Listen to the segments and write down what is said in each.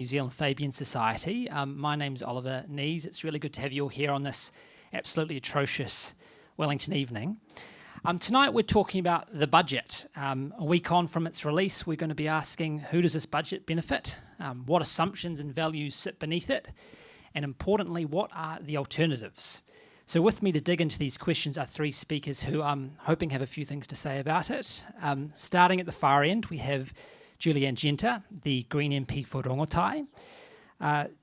New Zealand Fabian Society. My name's Oliver Nees. It's really good to have you all here on this absolutely atrocious Wellington evening. Tonight we're talking about the budget. A week on from its release, we're going to be asking, who does this budget benefit? What assumptions and values sit beneath it? And importantly, what are the alternatives? So with me to dig into these questions are three speakers who I'm hoping have a few things to say about it. Starting at the far end, we have Julianne Genter, the Green MP for Rongotai,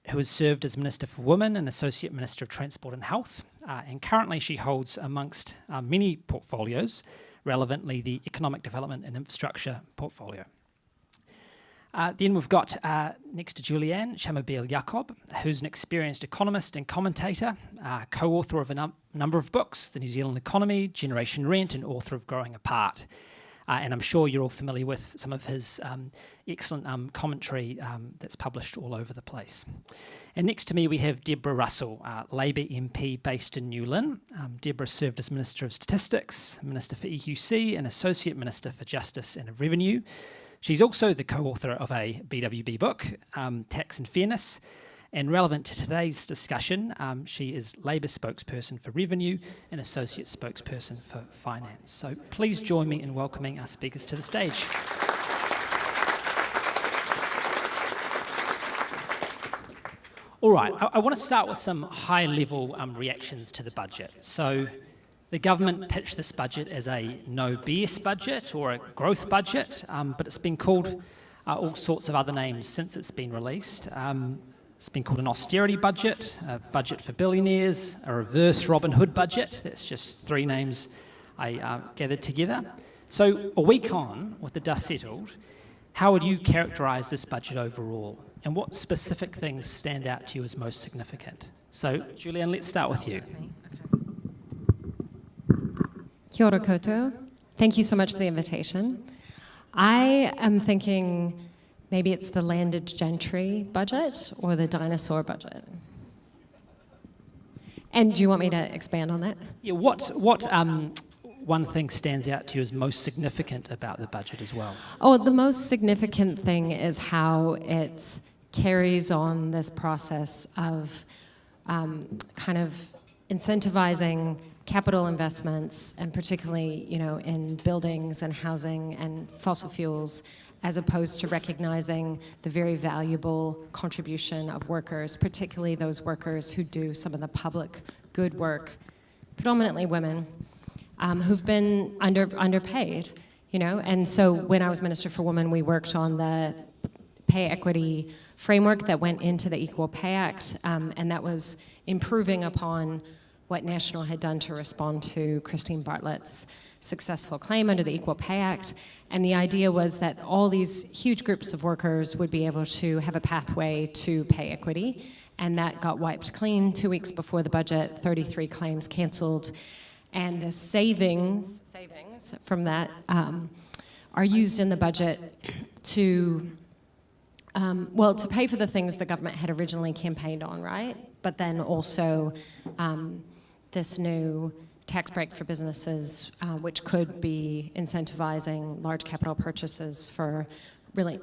who has served as Minister for Women and Associate Minister of Transport and Health, and currently she holds, amongst many portfolios, relevantly the Economic Development and Infrastructure portfolio. Then we've got, next to Julianne, Shamobeel Jacob, who's an experienced economist and commentator, co-author of a number of books, The New Zealand Economy, Generation Rent, and author of Growing Apart. And I'm sure you're all familiar with some of his excellent commentary that's published all over the place. And next to me we have Deborah Russell, Labour MP based in New Lynn. Deborah served as Minister of Statistics, Minister for EQC, and Associate Minister for Justice and Revenue. She's also the co-author of a BWB book, Tax and Fairness. And relevant to today's discussion, she is Labour spokesperson for Revenue and Associate spokesperson for Finance. So please join me in welcoming our speakers to the stage. All right, I want to start with some high-level reactions to the budget. So the government pitched this budget as a no BS budget or a growth budget, but it's been called all sorts of other names since it's been released. It's been called an austerity budget, a budget for billionaires, a reverse Robin Hood budget. That's just three names I gathered together. So a week on, with the dust settled, how would you characterise this budget overall? And what specific things stand out to you as most significant? So, Julianne, let's start with you. Kia ora koutou. Thank you so much for the invitation. I am thinking maybe it's the landed gentry budget or the dinosaur budget. And do you want me to expand on that? Yeah, what one thing stands out to you as most significant about the budget as well? Oh, the most significant thing is how it carries on this process of kind of incentivizing capital investments, and particularly, in buildings and housing and fossil fuels, as opposed to recognizing the very valuable contribution of workers, particularly those workers who do some of the public good work, predominantly women, who've been underpaid, And so when I was Minister for Women, we worked on the pay equity framework that went into the Equal Pay Act, and that was improving upon what National had done to respond to Christine Bartlett's successful claim under the Equal Pay Act. And the idea was that all these huge groups of workers would be able to have a pathway to pay equity. And that got wiped clean 2 weeks before the budget, 33 claims canceled. And the savings from that are used in the budget to, to pay for the things the government had originally campaigned on, right? But then also this new tax break for businesses, which could be incentivizing large capital purchases for really,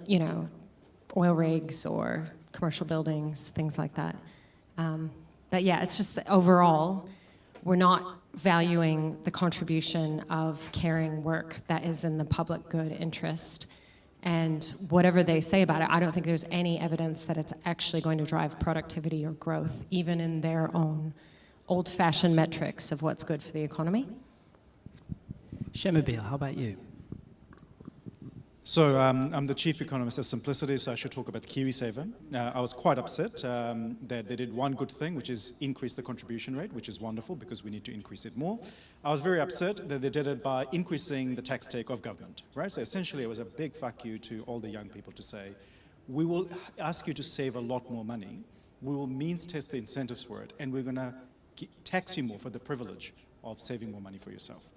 oil rigs or commercial buildings, things like that. But yeah, it's just that overall, we're not valuing the contribution of caring work that is in the public good interest. And whatever they say about it, I don't think there's any evidence that it's actually going to drive productivity or growth, even in their own old-fashioned metrics of what's good for the economy. Shamobeel, how about you? So I'm the chief economist at Simplicity, so I should talk about KiwiSaver. I was quite upset that they did one good thing, which is increase the contribution rate, which is wonderful because we need to increase it more. I was very upset that they did it by increasing the tax take of government, right? So essentially it was a big fuck you to all the young people to say, we will ask you to save a lot more money, we will means test the incentives for it, and we're going to tax you more for the privilege of saving more money for yourself.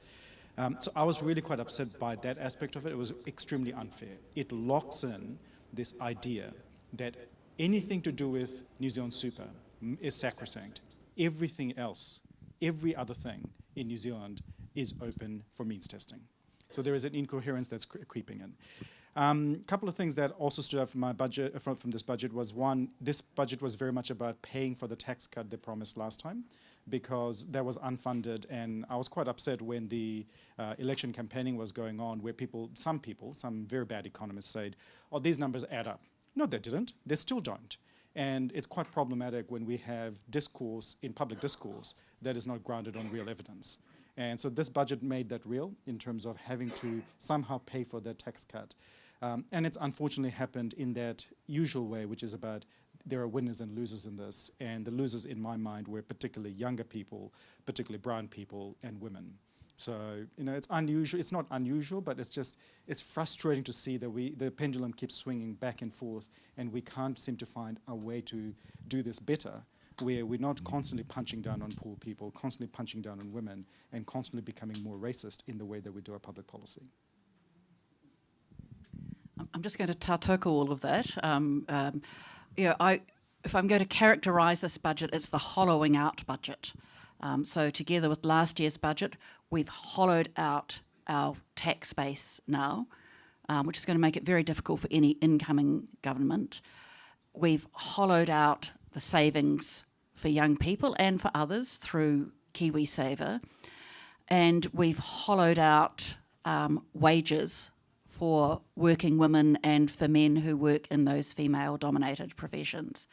So I was really quite upset by that aspect of it. It was extremely unfair. It locks in this idea that anything to do with New Zealand super is sacrosanct. Everything else, every other thing in New Zealand is open for means testing. So there is an incoherence that's creeping in. Couple of things that also stood out from my budget, from this budget was one, this budget was very much about paying for the tax cut they promised last time, because that was unfunded, and I was quite upset when the election campaigning was going on, where some very bad economists said, oh, these numbers add up. No, they didn't. They still don't. And it's quite problematic when we have discourse, in public discourse, that is not grounded on real evidence. And so this budget made that real in terms of having to somehow pay for that tax cut. And it's unfortunately happened in that usual way, which is about there are winners and losers in this. And the losers in my mind were particularly younger people, particularly brown people and women. So, it's unusual. It's not unusual, but it's frustrating to see that the pendulum keeps swinging back and forth, and we can't seem to find a way to do this better, where we're not constantly punching down on poor people, constantly punching down on women, and constantly becoming more racist in the way that we do our public policy. I'm just going to tautoko all of that. If I'm going to characterise this budget, it's the hollowing out budget. So together with last year's budget, we've hollowed out our tax base now, which is going to make it very difficult for any incoming government. We've hollowed out the savings for young people and for others through KiwiSaver, and we've hollowed out wages for working women and for men who work in those female-dominated professions.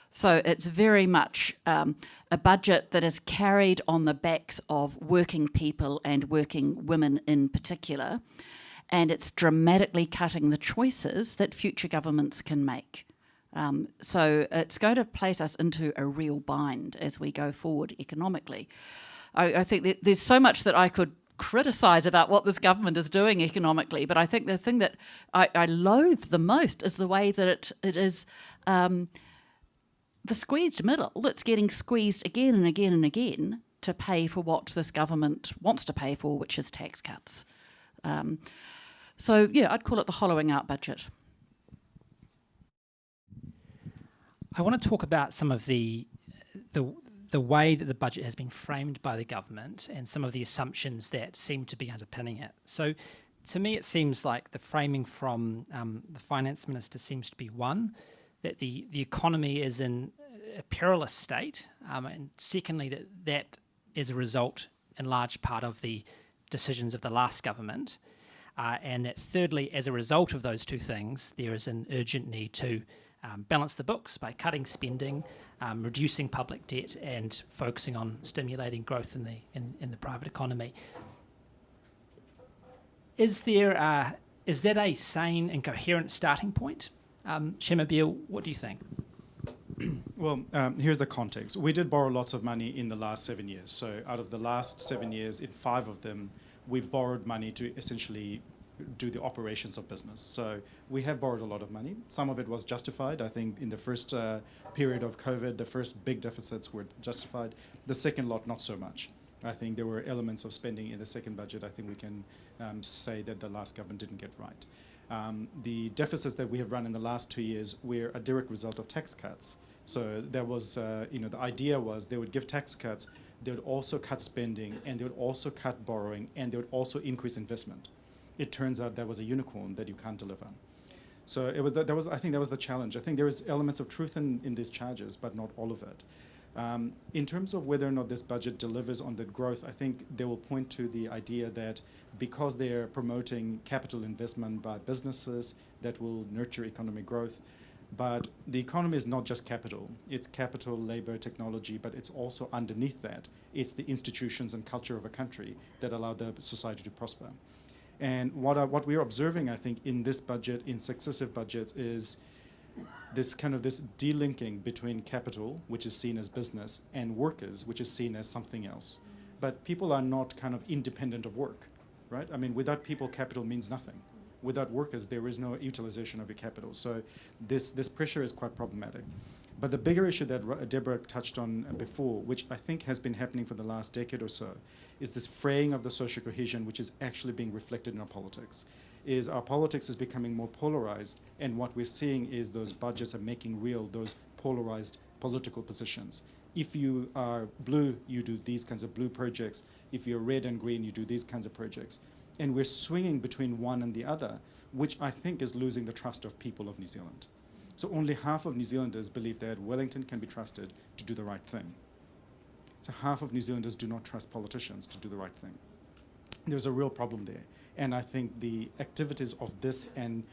So it's very much a budget that is carried on the backs of working people and working women in particular, and it's dramatically cutting the choices that future governments can make. So it's going to place us into a real bind as we go forward economically. I think that there's so much that I could criticise about what this government is doing economically, but I think the thing that I loathe the most is the way that it is the squeezed middle that's getting squeezed again and again and again to pay for what this government wants to pay for, which is tax cuts. So yeah, I'd call it the hollowing out budget. I want to talk about some of the way that the budget has been framed by the government and some of the assumptions that seem to be underpinning it. So to me, it seems like the framing from the finance minister seems to be one, that the economy is in a perilous state, and secondly, that is a result in large part of the decisions of the last government, and that thirdly, as a result of those two things, there is an urgent need to balance the books by cutting spending, reducing public debt, and focusing on stimulating growth in the private economy. Is that a sane and coherent starting point? Shemabil, what do you think? Well, here's the context. We did borrow lots of money in the last 7 years. So out of the last 7 years, in 5 of them, we borrowed money to essentially do the operations of business. So we have borrowed a lot of money. Some of it was justified. I think in the first period of COVID, the first big deficits were justified. The second lot, not so much. I think there were elements of spending in the second budget I think we can say that the last government didn't get right. The deficits that we have run in the last 2 years were a direct result of tax cuts. So there was, the idea was they would give tax cuts, they would also cut spending, and they would also cut borrowing, and they would also increase investment. It turns out that was a unicorn that you can't deliver. So I think that was the challenge. I think there is elements of truth in these charges, but not all of it. In terms of whether or not this budget delivers on the growth, I think they will point to the idea that because they are promoting capital investment by businesses that will nurture economic growth, but the economy is not just capital. It's capital, labor, technology, but it's also underneath that. It's the institutions and culture of a country that allow the society to prosper. And what we're observing, I think, in this budget, in successive budgets, is this delinking between capital, which is seen as business, and workers, which is seen as something else. But people are not kind of independent of work, right? I mean, without people, capital means nothing. Without workers, there is no utilization of your capital. So this pressure is quite problematic. But the bigger issue that Deborah touched on before, which I think has been happening for the last decade or so, is this fraying of the social cohesion, which is actually being reflected in our politics. Is our politics is becoming more polarized, and what we're seeing is those budgets are making real those polarized political positions. If you are blue, you do these kinds of blue projects. If you're red and green, you do these kinds of projects. And we're swinging between one and the other, which I think is losing the trust of people of New Zealand. So only half of New Zealanders believe that Wellington can be trusted to do the right thing. So half of New Zealanders do not trust politicians to do the right thing. There's a real problem there. And I think the activities of this and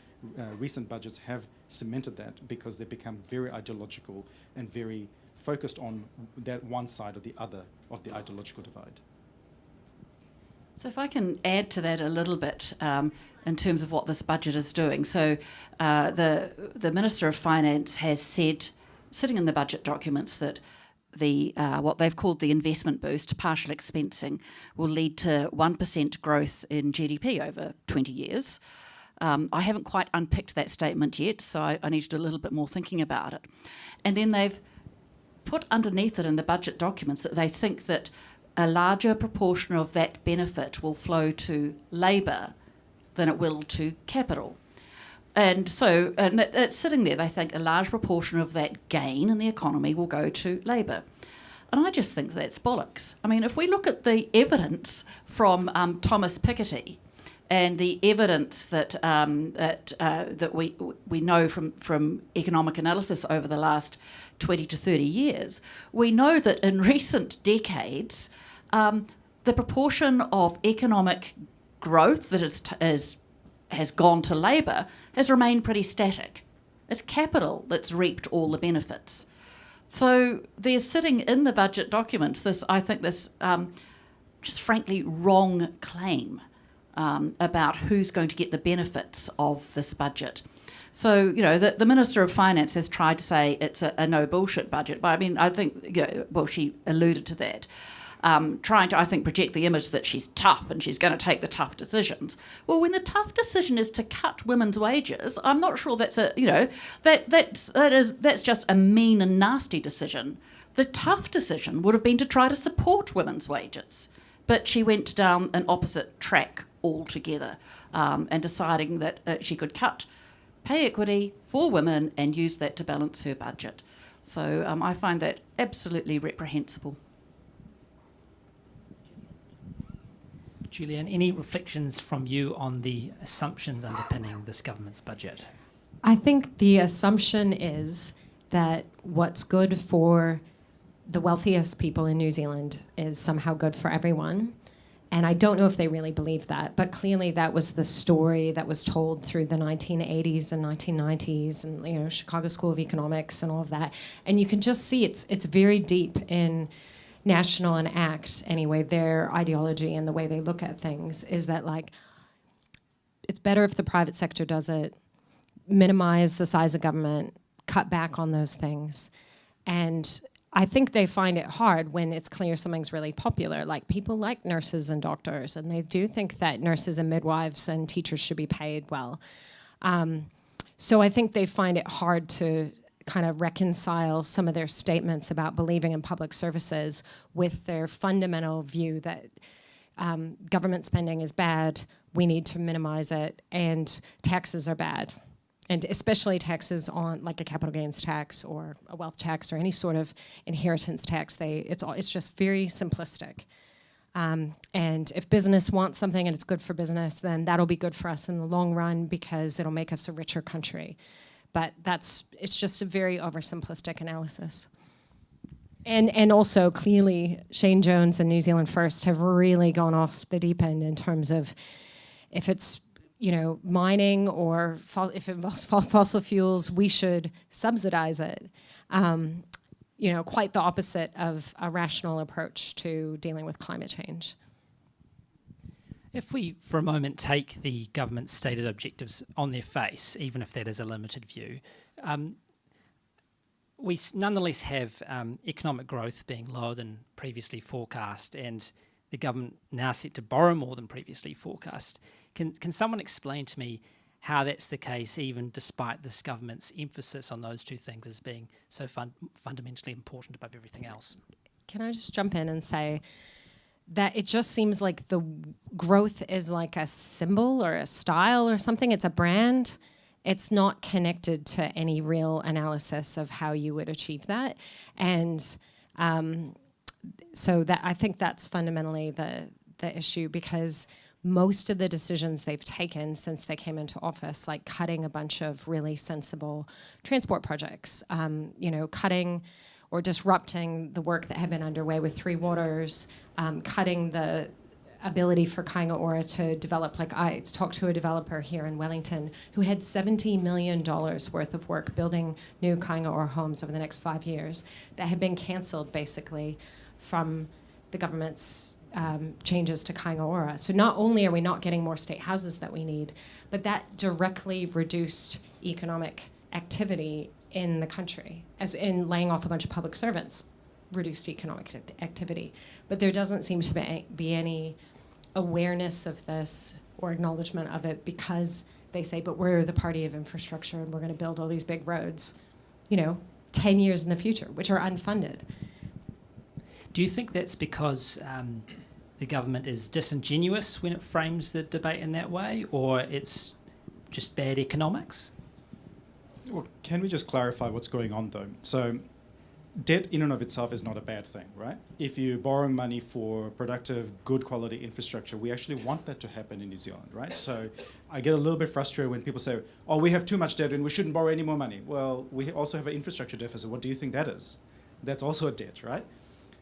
recent budgets have cemented that, because they become very ideological and very focused on that one side or the other of the ideological divide. So if I can add to that a little bit in terms of what this budget is doing. So the Minister of Finance has said, sitting in the budget documents, that the what they've called the investment boost, partial expensing, will lead to 1% growth in GDP over 20 years. I haven't quite unpicked that statement yet, so I need to do a little bit more thinking about it. And then they've put underneath it in the budget documents that they think that a larger proportion of that benefit will flow to labour than it will to capital. And so it's sitting there, they think a large proportion of that gain in the economy will go to labour. And I just think that's bollocks. I mean, if we look at the evidence from Thomas Piketty and the evidence that we know from economic analysis over the last 20 to 30 years, we know that in recent decades, the proportion of economic growth that has gone to labour has remained pretty static. It's capital that's reaped all the benefits. So there's sitting in the budget documents this just frankly wrong claim about who's going to get the benefits of this budget. So, the Minister of Finance has tried to say it's a no bullshit budget, but I mean, I think, she alluded to that. Trying to, I think, project the image that she's tough and she's going to take the tough decisions. Well, when the tough decision is to cut women's wages, I'm not sure that's that's just a mean and nasty decision. The tough decision would have been to try to support women's wages, but she went down an opposite track altogether, and deciding that she could cut pay equity for women and use that to balance her budget. So I find that absolutely reprehensible. Julian, any reflections from you on the assumptions underpinning this government's budget? I think the assumption is that what's good for the wealthiest people in New Zealand is somehow good for everyone. And I don't know if they really believe that, but clearly that was the story that was told through the 1980s and 1990s and, Chicago School of Economics and all of that. And you can just see it's very deep in National and ACT, anyway, their ideology and the way they look at things is that, it's better if the private sector does it, minimize the size of government, cut back on those things. And I think they find it hard when it's clear something's really popular. Like, people like nurses and doctors, and they do think that nurses and midwives and teachers should be paid well. So I think they find it hard to kind of reconcile some of their statements about believing in public services with their fundamental view that government spending is bad, we need to minimize it, and taxes are bad. And especially taxes on, like, a capital gains tax or a wealth tax or any sort of inheritance tax. It's just very simplistic. And if business wants something and it's good for business, then that'll be good for us in the long run because it'll make us a richer country. But it's just a very oversimplistic analysis. And also, clearly, Shane Jones and New Zealand First have really gone off the deep end in terms of if it's, mining or if it involves fossil fuels, we should subsidize it. Quite the opposite of a rational approach to dealing with climate change. If we, for a moment, take the government's stated objectives on their face, even if that is a limited view, we nonetheless have economic growth being lower than previously forecast, and the government now set to borrow more than previously forecast. Can someone explain to me how that's the case, even despite this government's emphasis on those two things as being so fundamentally important above everything else? Can I just jump in and say that it just seems like the growth is like a symbol or a style or something. It's a brand. It's not connected to any real analysis of how you would achieve that. And so that I think that's fundamentally the issue, because most of the decisions they've taken since they came into office, like cutting a bunch of really sensible transport projects, cutting or disrupting the work that had been underway with Three Waters, cutting the ability for Kaingaora to develop. Like, I talked to a developer here in Wellington who had $70 million worth of work building new Kaingaora homes over the next 5 years that had been cancelled basically from the government's changes to Kaingaora. So not only are we not getting more state houses that we need, but that directly reduced economic activity in the country, as in laying off a bunch of public servants, reduced economic activity. But there doesn't seem to be any awareness of this or acknowledgement of it, because they say, but we're the party of infrastructure and we're going to build all these big roads, 10 years in the future, which are unfunded. Do you think that's because the government is disingenuous when it frames the debate in that way, or it's just bad economics? Well, can we just clarify what's going on, though? So debt in and of itself is not a bad thing, right? If you're borrowing money for productive, good quality infrastructure, we actually want that to happen in New Zealand, right? So I get a little bit frustrated when people say, oh, we have too much debt and we shouldn't borrow any more money. Well, we also have an infrastructure deficit. What do you think that is? That's also a debt, right?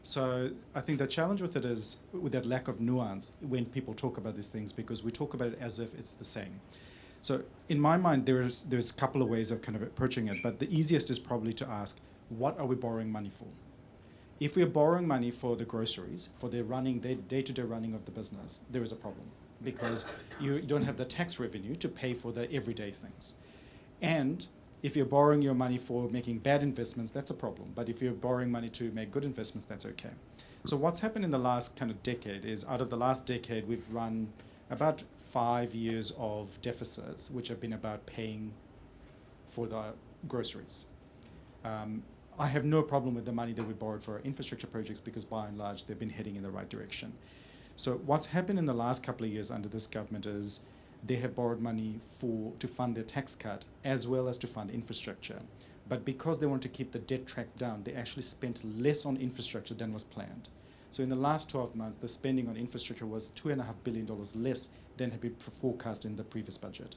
So I think the challenge with it is with that lack of nuance when people talk about these things, because we talk about it as if it's the same. So in my mind, there's a couple of ways of kind of approaching it, but the easiest is probably to ask, what are we borrowing money for? If we're borrowing money for the groceries, for their day-to-day running of the business, there is a problem, because you don't have the tax revenue to pay for the everyday things. And if you're borrowing your money for making bad investments, that's a problem. But if you're borrowing money to make good investments, that's okay. So what's happened in the last kind of decade is, out of the last decade, we've run about 5 years of deficits, which have been about paying for the groceries. I have no problem with the money that we borrowed for our infrastructure projects, because by and large, they've been heading in the right direction. So what's happened in the last couple of years under this government is they have borrowed money to fund their tax cut as well as to fund infrastructure. But because they want to keep the debt track down, they actually spent less on infrastructure than was planned. So in the last 12 months, the spending on infrastructure was $2.5 billion less than had been forecast in the previous budget.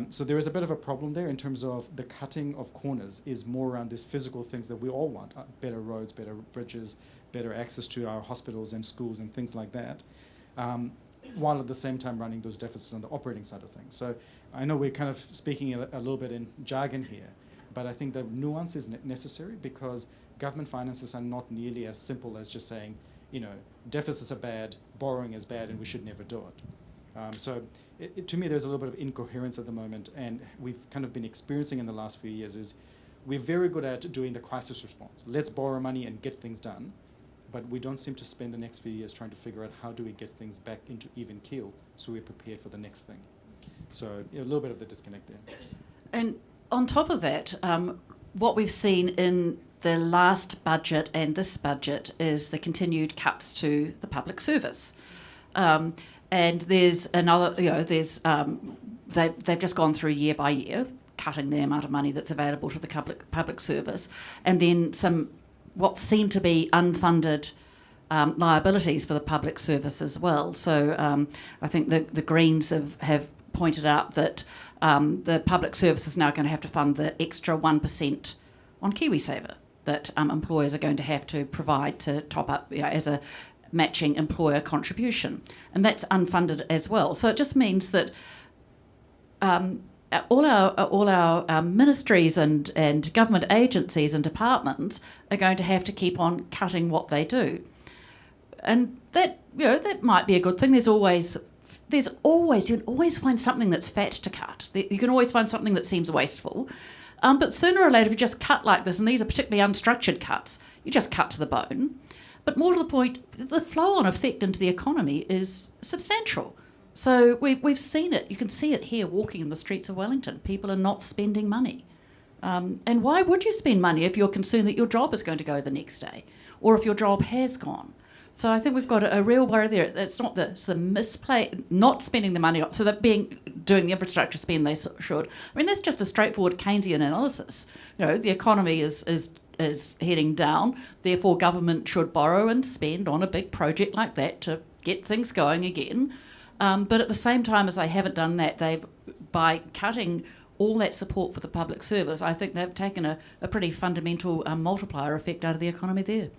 So there is a bit of a problem there in terms of the cutting of corners is more around these physical things that we all want, better roads, better bridges, better access to our hospitals and schools and things like that, while at the same time running those deficits on the operating side of things. So I know we're kind of speaking a little bit in jargon here, but I think the nuance is necessary, because government finances are not nearly as simple as just saying, deficits are bad, borrowing is bad, and we should never do it. So to me, there's a little bit of incoherence at the moment, and we've kind of been experiencing in the last few years is we're very good at doing the crisis response. Let's borrow money and get things done, but we don't seem to spend the next few years trying to figure out how do we get things back into even keel so we're prepared for the next thing. So a little bit of the disconnect there. And on top of that, what we've seen in the last budget and this budget is the continued cuts to the public service. And there's another, they've just gone through year by year, cutting the amount of money that's available to the public service, and then some what seem to be unfunded liabilities for the public service as well. So I think the Greens have pointed out that the public service is now going to have to fund the extra 1% on KiwiSaver that employers are going to have to provide to top up as a matching employer contribution, and that's unfunded as well. So it just means that all our ministries and government agencies and departments are going to have to keep on cutting what they do, and that might be a good thing. You can always find something that's fat to cut. You can always find something that seems wasteful. But sooner or later, if you just cut like this, and these are particularly unstructured cuts, you just cut to the bone. But more to the point, the flow-on effect into the economy is substantial. So we've seen it. You can see it here walking in the streets of Wellington. People are not spending money. And why would you spend money if you're concerned that your job is going to go the next day, or if your job has gone? So I think we've got a real worry there. It's the misplay, not spending the money, so that doing the infrastructure spend they should. I mean, that's just a straightforward Keynesian analysis. The economy is heading down, therefore government should borrow and spend on a big project like that to get things going again. But at the same time as they haven't done that, by cutting all that support for the public service, I think they've taken a pretty fundamental multiplier effect out of the economy there.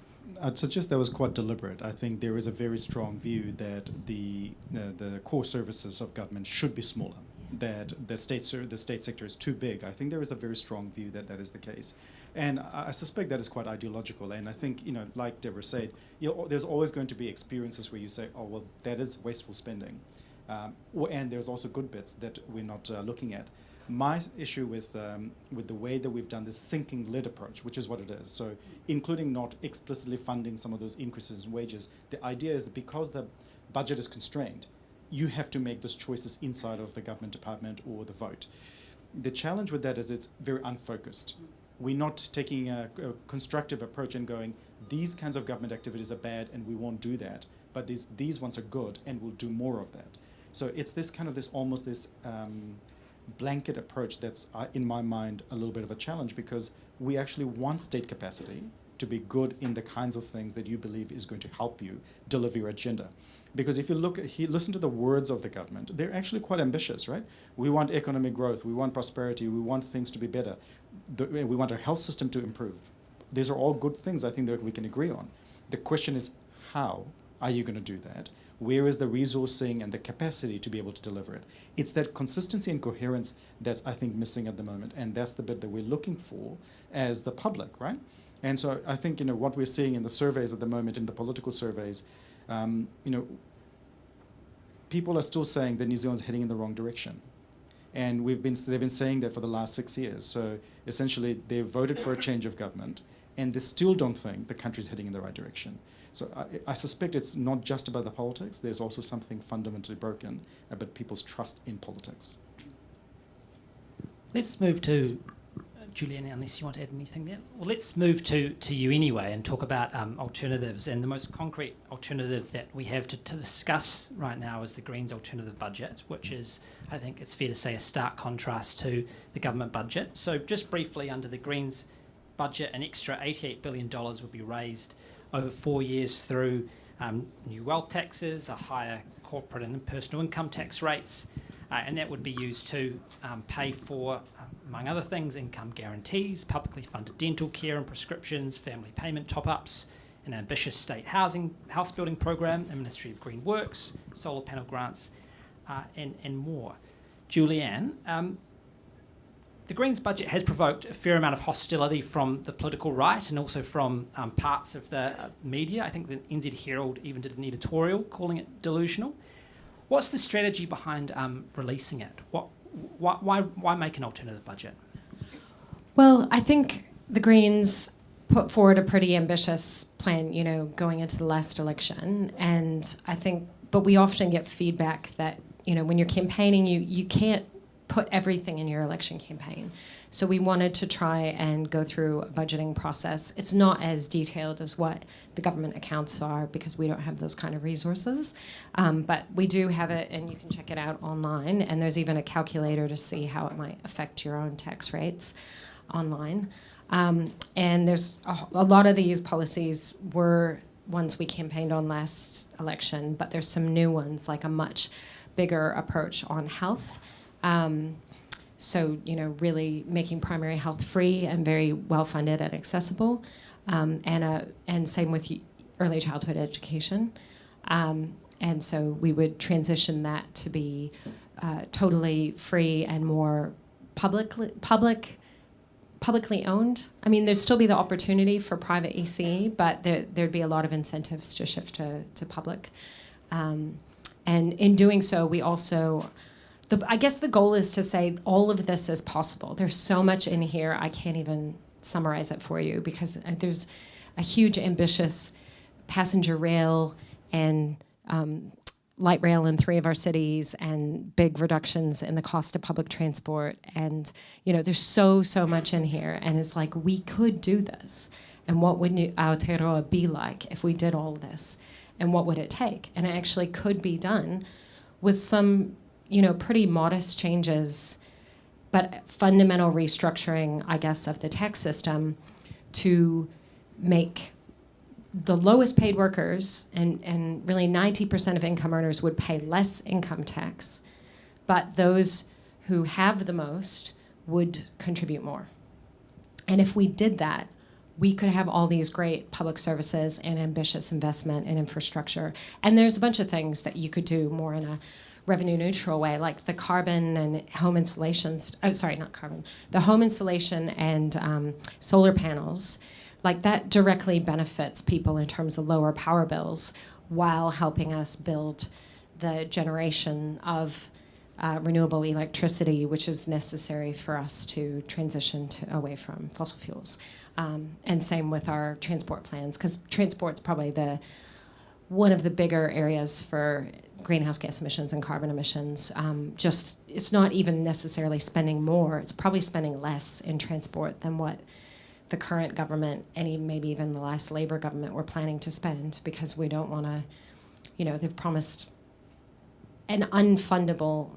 I'd suggest that was quite deliberate. I think there is a very strong view that the core services of government should be smaller, that the state sector is too big. I think there is a very strong view that that is the case. And I suspect that is quite ideological. And I think, like Deborah said, there's always going to be experiences where you say, oh, well, that is wasteful spending. And there's also good bits that we're not looking at. My issue with the way that we've done this sinking lid approach, which is what it is, so including not explicitly funding some of those increases in wages, the idea is that because the budget is constrained, you have to make those choices inside of the government department or the vote. The challenge with that is it's very unfocused. We're not taking a constructive approach and going, these kinds of government activities are bad and we won't do that, but these ones are good and we'll do more of that. So it's this kind of almost blanket approach that's, in my mind, a little bit of a challenge, because we actually want state capacity to be good in the kinds of things that you believe is going to help you deliver your agenda. Because if you listen to the words of the government, they're actually quite ambitious, right? We want economic growth, we want prosperity, we want things to be better, we want our health system to improve. These are all good things I think that we can agree on. The question is, how are you going to do that? Where is the resourcing and the capacity to be able to deliver it? It's that consistency and coherence that's, I think, missing at the moment, and that's the bit that we're looking for as the public, right? And so I think, what we're seeing in the surveys at the moment, in the political surveys, people are still saying that New Zealand's heading in the wrong direction. And they've been saying that for the last 6 years. So essentially, they voted for a change of government, and they still don't think the country's heading in the right direction. So I suspect it's not just about the politics. There's also something fundamentally broken about people's trust in politics. Let's move to, Julian, unless you want to add anything there. Well, let's move to you anyway and talk about alternatives. And the most concrete alternative that we have to discuss right now is the Greens alternative budget, which is, I think it's fair to say, a stark contrast to the government budget. So just briefly, under the Greens budget, an extra $88 billion would be raised over 4 years through new wealth taxes, a higher corporate and personal income tax rates, and that would be used to pay for, among other things, income guarantees, publicly funded dental care and prescriptions, family payment top-ups, an ambitious state house building program, a Ministry of Green Works, solar panel grants, and more. Julianne, the Greens budget has provoked a fair amount of hostility from the political right and also from parts of the media. I think the NZ Herald even did an editorial calling it delusional. What's the strategy behind releasing it? Why make an alternative budget? Well, I think the Greens put forward a pretty ambitious plan, going into the last election. And I think, but we often get feedback that, when you're campaigning, you can't put everything in your election campaign. So we wanted to try and go through a budgeting process. It's not as detailed as what the government accounts are because we don't have those kind of resources. But we do have it, and you can check it out online. And there's even a calculator to see how it might affect your own tax rates online. And there's a lot of these policies were ones we campaigned on last election, but there's some new ones, like a much bigger approach on health. So, really making primary health free and very well funded and accessible, and same with early childhood education. And so we would transition that to be totally free and more publicly owned. I mean, there'd still be the opportunity for private ECE, but there'd be a lot of incentives to shift to public. And in doing so, we also... I guess the goal is to say all of this is possible. There's so much in here, I can't even summarize it for you because there's a huge ambitious passenger rail and light rail in 3 of our cities and big reductions in the cost of public transport. And, there's so much in here. And it's like, we could do this. And what would Aotearoa be like if we did all this? And what would it take? And it actually could be done with some... pretty modest changes, but fundamental restructuring, I guess, of the tax system to make the lowest paid workers and really 90% of income earners would pay less income tax, but those who have the most would contribute more. And if we did that, we could have all these great public services and ambitious investment in infrastructure. And there's a bunch of things that you could do more in a revenue neutral way, like the carbon and home installations, the home insulation and solar panels. Like that directly benefits people in terms of lower power bills while helping us build the generation of renewable electricity, which is necessary for us to transition away from fossil fuels. And same with our transport plans, because transport's probably one of the bigger areas for greenhouse gas emissions and carbon emissions. It's not even necessarily spending more, it's probably spending less in transport than what the current government, and maybe even the last Labour government, were planning to spend, because we don't want to, they've promised an unfundable,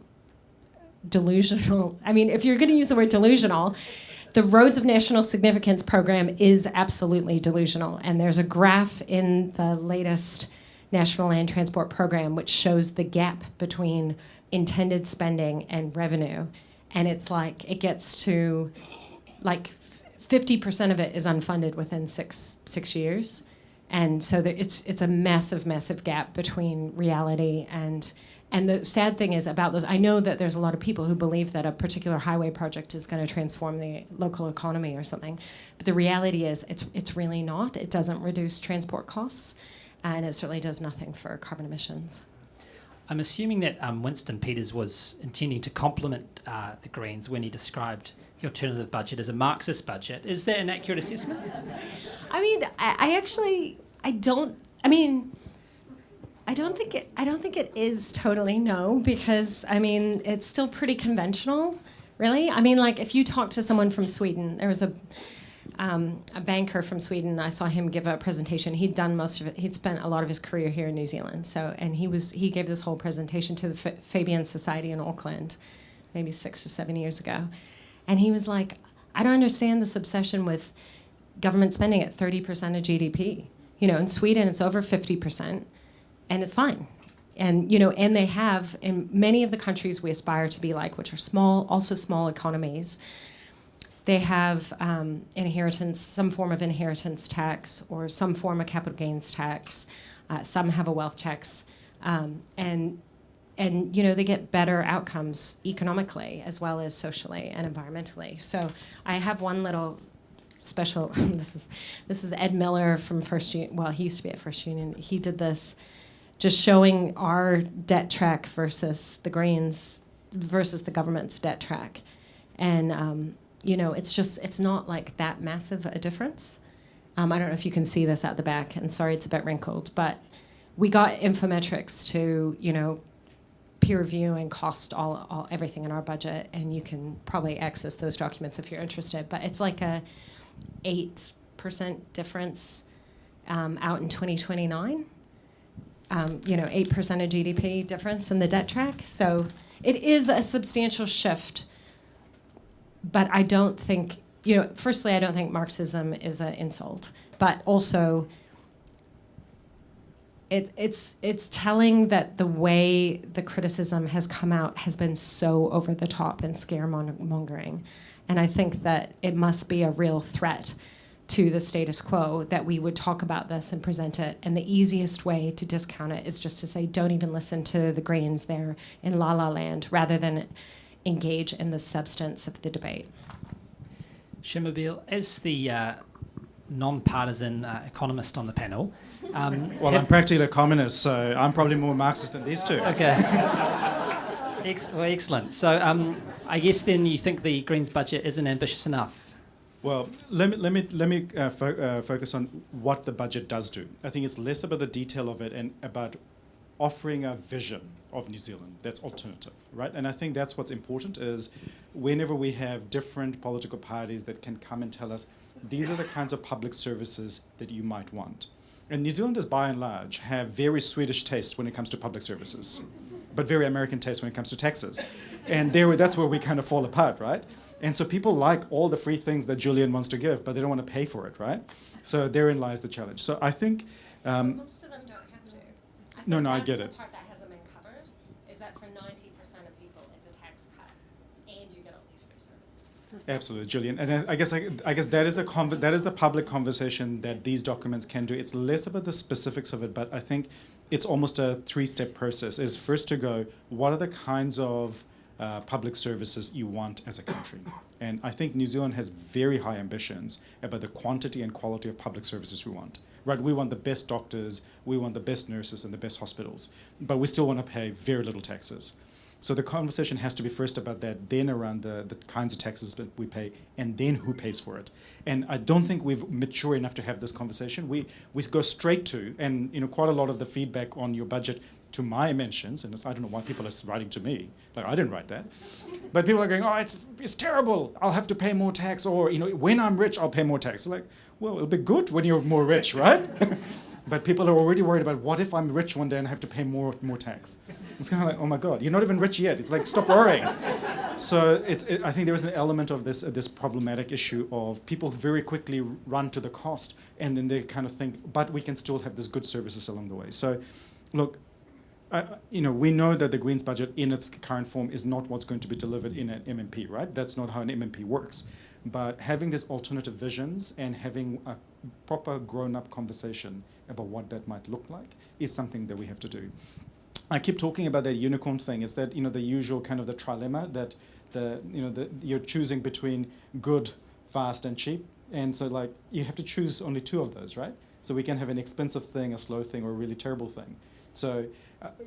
delusional, if you're going to use the word delusional, the Roads of National Significance program is absolutely delusional. And there's a graph in the latest National Land Transport Program which shows the gap between intended spending and revenue. And it's like, it gets to like 50% of it is unfunded within six years. And so it's a massive, massive gap between reality and the sad thing is about those, I know that there's a lot of people who believe that a particular highway project is going to transform the local economy or something. But the reality is it's really not. It doesn't reduce transport costs, and it certainly does nothing for carbon emissions. I'm assuming that Winston Peters was intending to compliment the Greens when he described the alternative budget as a Marxist budget. Is that an accurate assessment? I don't think it is totally, no, because it's still pretty conventional, really. If you talk to someone from Sweden, there was a banker from Sweden. I saw him give a presentation. He'd done most of it. He'd spent a lot of his career here in New Zealand. And he gave this whole presentation to the Fabian Society in Auckland, maybe 6 or 7 years ago. And he was like, I don't understand this obsession with government spending at 30% of GDP. In Sweden, it's over 50%. And it's fine. And they have, in many of the countries we aspire to be like, which are small economies, they have some form of inheritance tax or some form of capital gains tax. Some have a wealth tax. And they get better outcomes economically as well as socially and environmentally. So I have one little special, this is Ed Miller from First Union. Well, he used to be at First Union. He did this just showing our debt track versus the Greens versus the government's debt track. And, it's not like that massive a difference. I don't know if you can see this out the back, and sorry, it's a bit wrinkled, but we got infometrics to, peer review and cost everything in our budget, and you can probably access those documents if you're interested, but it's like a 8% difference out in 2029. 8% of GDP difference in the debt track. So it is a substantial shift, but I don't think, firstly, I don't think Marxism is an insult, but also it's telling that the way the criticism has come out has been so over the top and scaremongering. And I think that it must be a real threat to the status quo that we would talk about this and present it. And the easiest way to discount it is just to say, don't even listen to the Greens there in La La Land, rather than engage in the substance of the debate. Shimabeel, as the non-partisan economist on the panel... well, I'm practically a communist, so I'm probably more Marxist than these two. Okay. Excellent. So I guess then you think the Greens budget isn't ambitious enough? Well, let me focus on what the budget does do. I think it's less about the detail of it and about offering a vision of New Zealand that's alternative, right? And I think that's what's important, is whenever we have different political parties that can come and tell us, these are the kinds of public services that you might want. And New Zealanders, by and large, have very Swedish taste when it comes to public services. but very American taste when it comes to taxes. And that's where we kind of fall apart, right? And so people like all the free things that Julian wants to give, but they don't want to pay for it, right? So therein lies the challenge. So I think... most of them don't have to. I get it. The part that hasn't been covered is that for 90% of people, it's a tax cut, and you get all these free services. Absolutely, Julian. And I guess that is the public conversation that these documents can do. It's less about the specifics of it, but I think it's almost a three-step process. Is first to go, what are the kinds of public services you want as a country? And I think New Zealand has very high ambitions about the quantity and quality of public services we want. Right, we want the best doctors, we want the best nurses and the best hospitals, but we still want to pay very little taxes. So the conversation has to be first about that, then around the kinds of taxes that we pay, and then who pays for it. And I don't think we've mature enough to have this conversation. We go straight to, and quite a lot of the feedback on your budget to my mentions, and I don't know why people are writing to me, like I didn't write that, but people are going, oh, it's terrible, I'll have to pay more tax, or when I'm rich, I'll pay more tax. Like, well, it'll be good when you're more rich, right? But people are already worried about, what if I'm rich one day and I have to pay more tax? It's kind of like, oh my God, you're not even rich yet. It's like, stop worrying. So I think there is an element of this problematic issue of people very quickly run to the cost, and then they kind of think, but we can still have this good services along the way. So, look, we know that the Greens budget in its current form is not what's going to be delivered in an MMP, right? That's not how an MMP works. But having these alternative visions and having a proper grown-up conversation about what that might look like is something that we have to do. I keep talking about that unicorn thing. Is that the usual kind of the trilemma that you're choosing between good, fast, and cheap, and so like you have to choose only two of those, right? So we can have an expensive thing, a slow thing, or a really terrible thing. So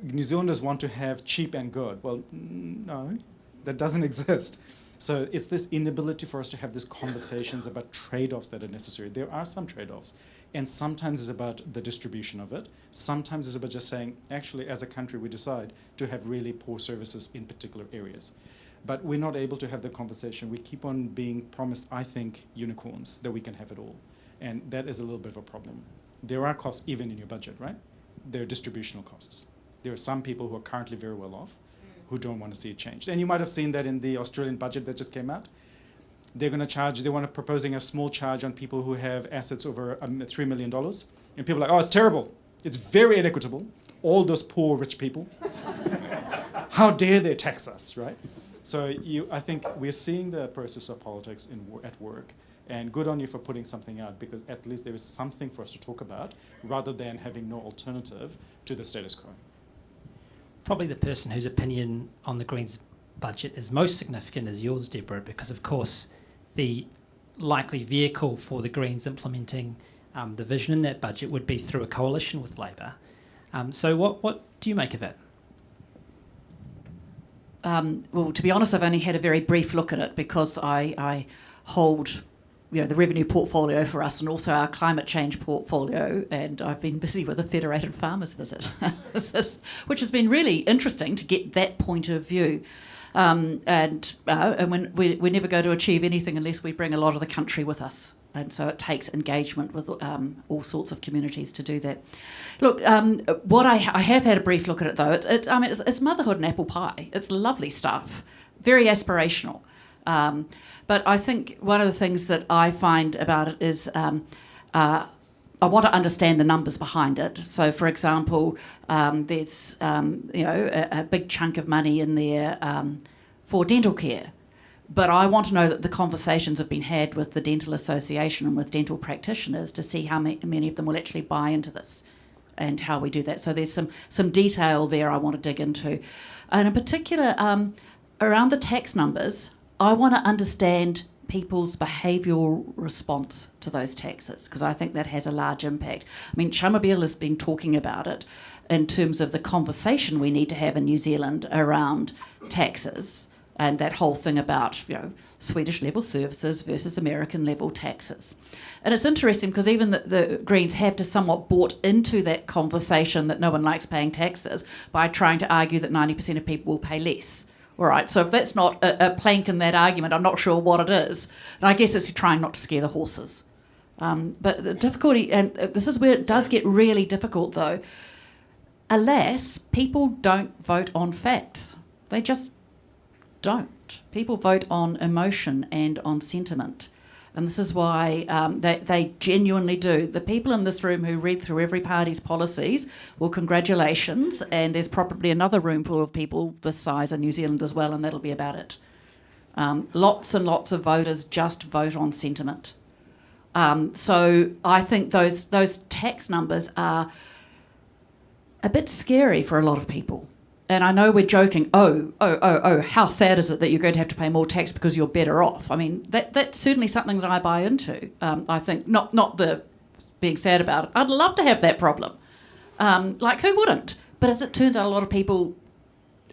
New Zealanders want to have cheap and good. Well, no, that doesn't exist. So it's this inability for us to have these conversations about trade-offs that are necessary. There are some trade-offs, and sometimes it's about the distribution of it. Sometimes it's about just saying, actually, as a country, we decide to have really poor services in particular areas. But we're not able to have the conversation. We keep on being promised, I think, unicorns, that we can have it all. And that is a little bit of a problem. There are costs even in your budget, right? There are distributional costs. There are some people who are currently very well off who don't want to see it changed. And you might have seen that in the Australian budget that just came out. They're going to charge, proposing a small charge on people who have assets over $3 million. And people are like, oh, it's terrible. It's very inequitable. All those poor rich people. How dare they tax us, right? So I think we're seeing the process of politics at work. And good on you for putting something out, because at least there is something for us to talk about rather than having no alternative to the status quo. Probably the person whose opinion on the Greens budget is most significant is yours, Deborah, because of course the likely vehicle for the Greens implementing the vision in that budget would be through a coalition with Labour. So what do you make of it? Well, to be honest, I've only had a very brief look at it because I hold the revenue portfolio for us and also our climate change portfolio, and I've been busy with a Federated Farmers visit, which has been really interesting to get that point of view. And when we never go to achieve anything unless we bring a lot of the country with us. And so it takes engagement with all sorts of communities to do that. Look, what I have had a brief look at it though. It's motherhood and apple pie. It's lovely stuff, very aspirational. But I think one of the things that I find about it is I want to understand the numbers behind it. So, for example, there's a big chunk of money in there for dental care. But I want to know that the conversations have been had with the Dental Association and with dental practitioners to see how many of them will actually buy into this and how we do that. So there's some detail there I want to dig into. And in particular, around the tax numbers, I want to understand people's behavioural response to those taxes, because I think that has a large impact. I mean, Chamabeel has been talking about it in terms of the conversation we need to have in New Zealand around taxes and that whole thing about, Swedish level services versus American level taxes. And it's interesting because even the Greens have to somewhat bought into that conversation that no one likes paying taxes by trying to argue that 90% of people will pay less. All right, so if that's not a plank in that argument, I'm not sure what it is. And I guess it's trying not to scare the horses. But the difficulty, and this is where it does get really difficult though, alas, people don't vote on facts. They just don't. People vote on emotion and on sentiment. And this is why they genuinely do. The people in this room who read through every party's policies, well, congratulations. And there's probably another room full of people this size in New Zealand as well, and that'll be about it. Lots and lots of voters just vote on sentiment. So I think those tax numbers are a bit scary for a lot of people. And I know we're joking, how sad is it that you're going to have to pay more tax because you're better off? I mean, that's certainly something that I buy into. I think, not the being sad about it. I'd love to have that problem. Like, who wouldn't? But as it turns out, a lot of people,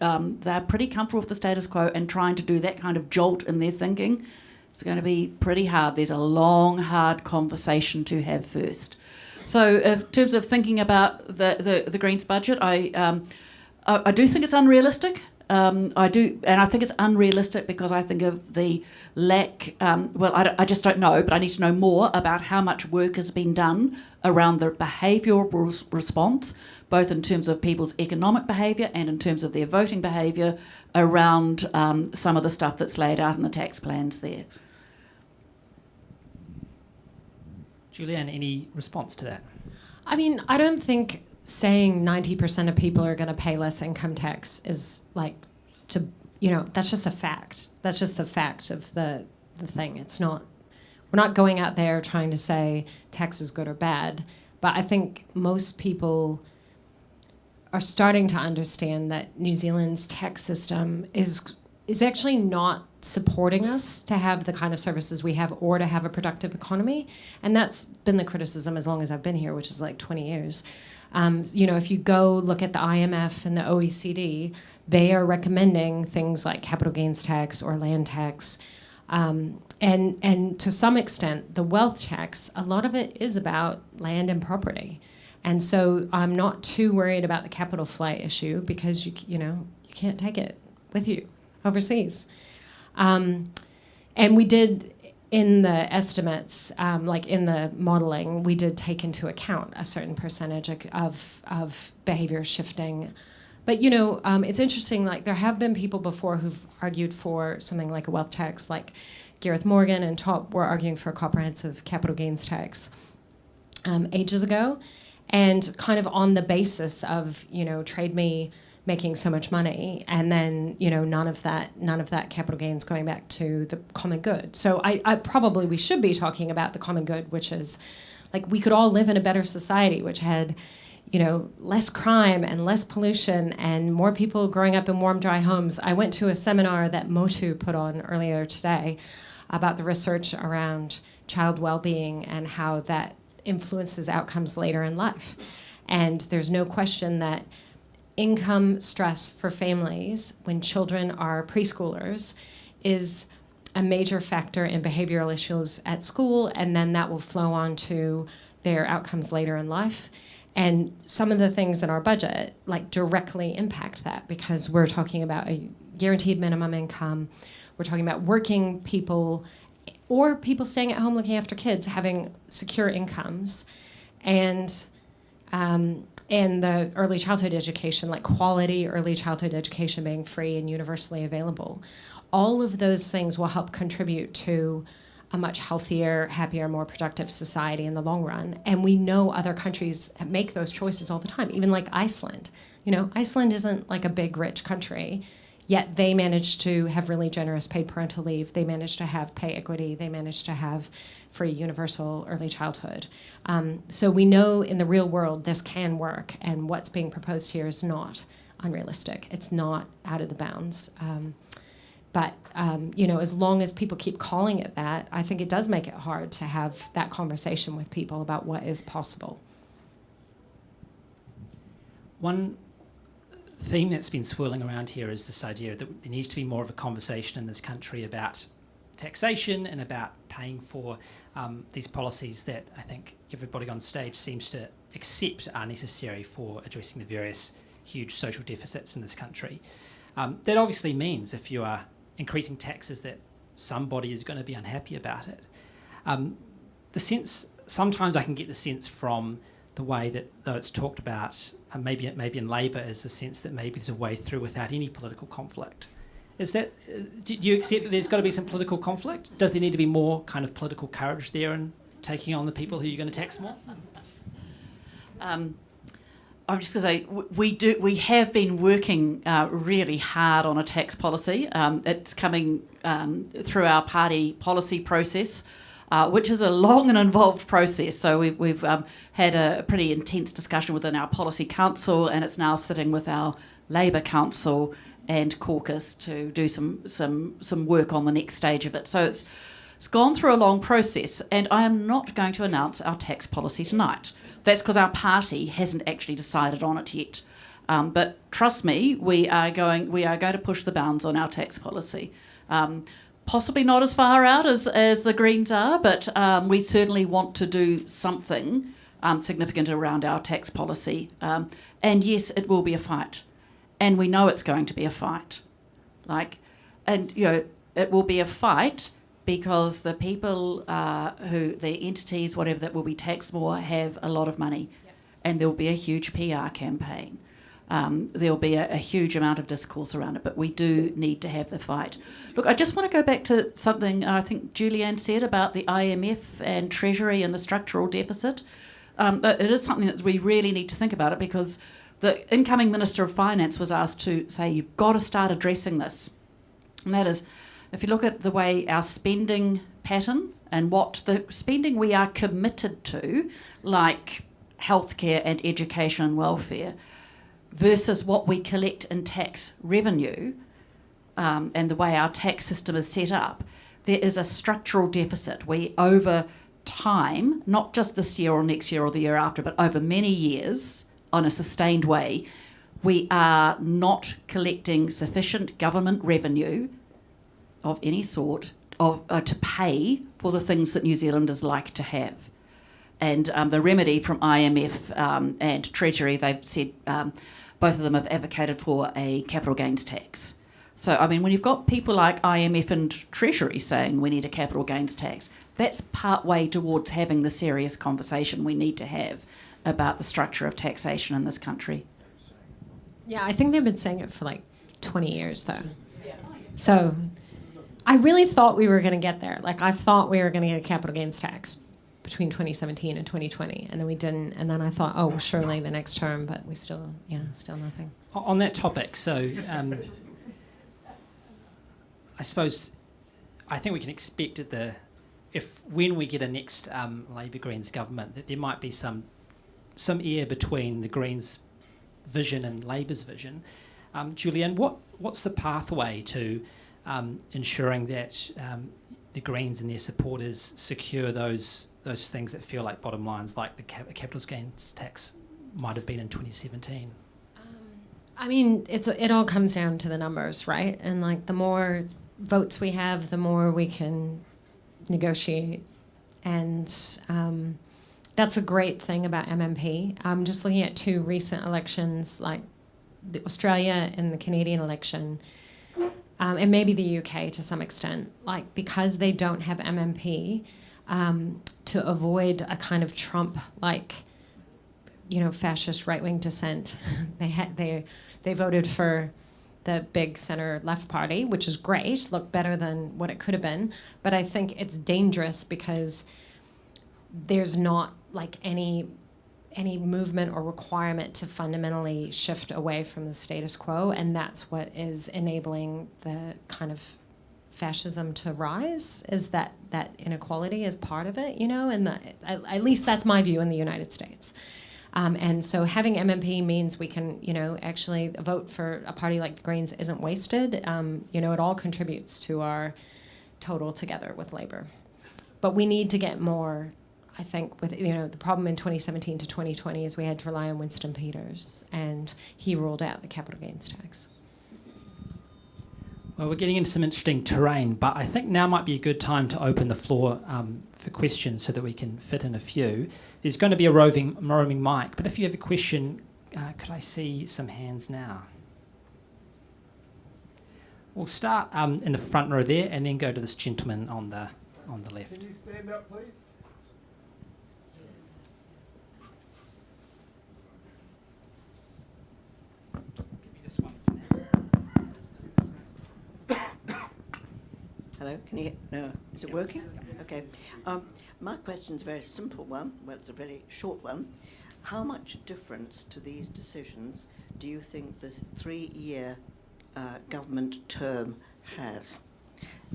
they're pretty comfortable with the status quo, and trying to do that kind of jolt in their thinking, it's going to be pretty hard. There's a long, hard conversation to have first. So in terms of thinking about the Greens budget, I do think it's unrealistic. I think it's unrealistic because I think of the lack. I just don't know, but I need to know more about how much work has been done around the behavioural response, both in terms of people's economic behaviour and in terms of their voting behaviour around some of the stuff that's laid out in the tax plans there. Julianne, any response to that? I mean, I don't think saying 90% of people are going to pay less income tax is like, that's just a fact. That's just the fact of the thing. It's not, we're not going out there trying to say tax is good or bad, but I think most people are starting to understand that New Zealand's tax system is actually not supporting us to have the kind of services we have or to have a productive economy. And that's been the criticism as long as I've been here, which is like 20 years. If you go look at the IMF and the OECD, they are recommending things like capital gains tax or land tax. And to some extent, the wealth tax, a lot of it is about land and property. And so I'm not too worried about the capital flight issue because you can't take it with you overseas. And we did, in the estimates, like in the modeling, we did take into account a certain percentage of behavior shifting. But, it's interesting, like there have been people before who've argued for something like a wealth tax, like Gareth Morgan and Top were arguing for a comprehensive capital gains tax ages ago. And kind of on the basis of, Trade Me making so much money, and then none of that capital gains going back to the common good. So I probably we should be talking about the common good, which is like we could all live in a better society, which had less crime and less pollution and more people growing up in warm, dry homes. I went to a seminar that Motu put on earlier today about the research around child well-being and how that influences outcomes later in life. And there's no question that income stress for families when children are preschoolers is a major factor in behavioral issues at school, and then that will flow on to their outcomes later in life. And some of the things in our budget like directly impact that because we're talking about a guaranteed minimum income, we're talking about working people or people staying at home looking after kids having secure incomes, and the early childhood education, like quality early childhood education being free and universally available. All of those things will help contribute to a much healthier, happier, more productive society in the long run. And we know other countries make those choices all the time, even like Iceland. Iceland isn't like a big, rich country, yet they managed to have really generous paid parental leave. They managed to have pay equity. They managed to have free universal early childhood. So we know in the real world this can work, and what's being proposed here is not unrealistic. It's not out of the bounds. But as long as people keep calling it that, I think it does make it hard to have that conversation with people about what is possible. One theme that's been swirling around here is this idea that there needs to be more of a conversation in this country about taxation and about paying for these policies that I think everybody on stage seems to accept are necessary for addressing the various huge social deficits in this country. That obviously means if you are increasing taxes that somebody is going to be unhappy about it. Sometimes I can get the sense from the way that, though it's talked about maybe in Labour, is the sense that maybe there's a way through without any political conflict. Is that, do you accept that there's got to be some political conflict? Does there need to be more kind of political courage there in taking on the people who you're going to tax more? I'm just going to say we have been working really hard on a tax policy. It's coming through our party policy process, which is a long and involved process. So we've had a pretty intense discussion within our policy council, and it's now sitting with our Labour council and caucus to do some work on the next stage of it. So it's gone through a long process, and I am not going to announce our tax policy tonight. That's because our party hasn't actually decided on it yet. But trust me, we are going to push the bounds on our tax policy. Possibly not as far out as the Greens are, but we certainly want to do something significant around our tax policy. And yes, it will be a fight. And we know it's going to be a fight. It will be a fight because the people the entities, whatever, that will be taxed more have a lot of money. Yep. And there'll be a huge PR campaign. There'll be a huge amount of discourse around it, but we do need to have the fight. Look, I just want to go back to something I think Julianne said about the IMF and Treasury and the structural deficit. It is something that we really need to think about it, because the incoming Minister of Finance was asked to say, you've got to start addressing this. And that is, if you look at the way our spending pattern and what the spending we are committed to, like healthcare and education and welfare, versus what we collect in tax revenue, and the way our tax system is set up, there is a structural deficit. We, over time, not just this year or next year or the year after, but over many years, on a sustained way, we are not collecting sufficient government revenue of any sort to pay for the things that New Zealanders like to have. And the remedy from IMF and Treasury, they've said, both of them have advocated for a capital gains tax. So, I mean, when you've got people like IMF and Treasury saying we need a capital gains tax, that's part way towards having the serious conversation we need to have about the structure of taxation in this country. Yeah, I think they've been saying it for like 20 years, though. Yeah. So I really thought we were going to get there. Like, I thought we were going to get a capital gains tax between 2017 and 2020, and then we didn't. And then I thought, oh, well, surely the next term, but we still nothing. On that topic, so I suppose I think we can expect when we get a next Labour Greens government, that there might be some air between the Greens' vision and Labour's vision. Julianne, what's the pathway to ensuring that the Greens and their supporters secure those things that feel like bottom lines, like the capital gains tax might have been in 2017? I mean, it all comes down to the numbers, right? And like, the more votes we have, the more we can negotiate. And that's a great thing about MMP. I'm just looking at two recent elections, like the Australia and the Canadian election, and maybe the UK to some extent. Like, because they don't have MMP, to avoid a kind of Trump, like, fascist right-wing dissent, they voted for the big center-left party, which is great, look better than what it could have been. But I think it's dangerous because there's not like any movement or requirement to fundamentally shift away from the status quo, and that's what is enabling the kind of fascism to rise, is that inequality is part of it, and at least that's my view in the United States. And so having MMP means we can, actually vote for a party like the Greens isn't wasted. It all contributes to our total together with Labour. But we need to get more, I think, with, the problem in 2017 to 2020 is we had to rely on Winston Peters, and he ruled out the capital gains tax. Well, we're getting into some interesting terrain, but I think now might be a good time to open the floor for questions so that we can fit in a few. There's going to be a roaming mic, but if you have a question, could I see some hands now? We'll start in the front row there and then go to this gentleman on the left. Can you stand up, please? Hello, can you hear? No, is it working? Okay. My question's a very simple one. Well, it's a very short one. How much difference to these decisions do you think the 3-year government term has?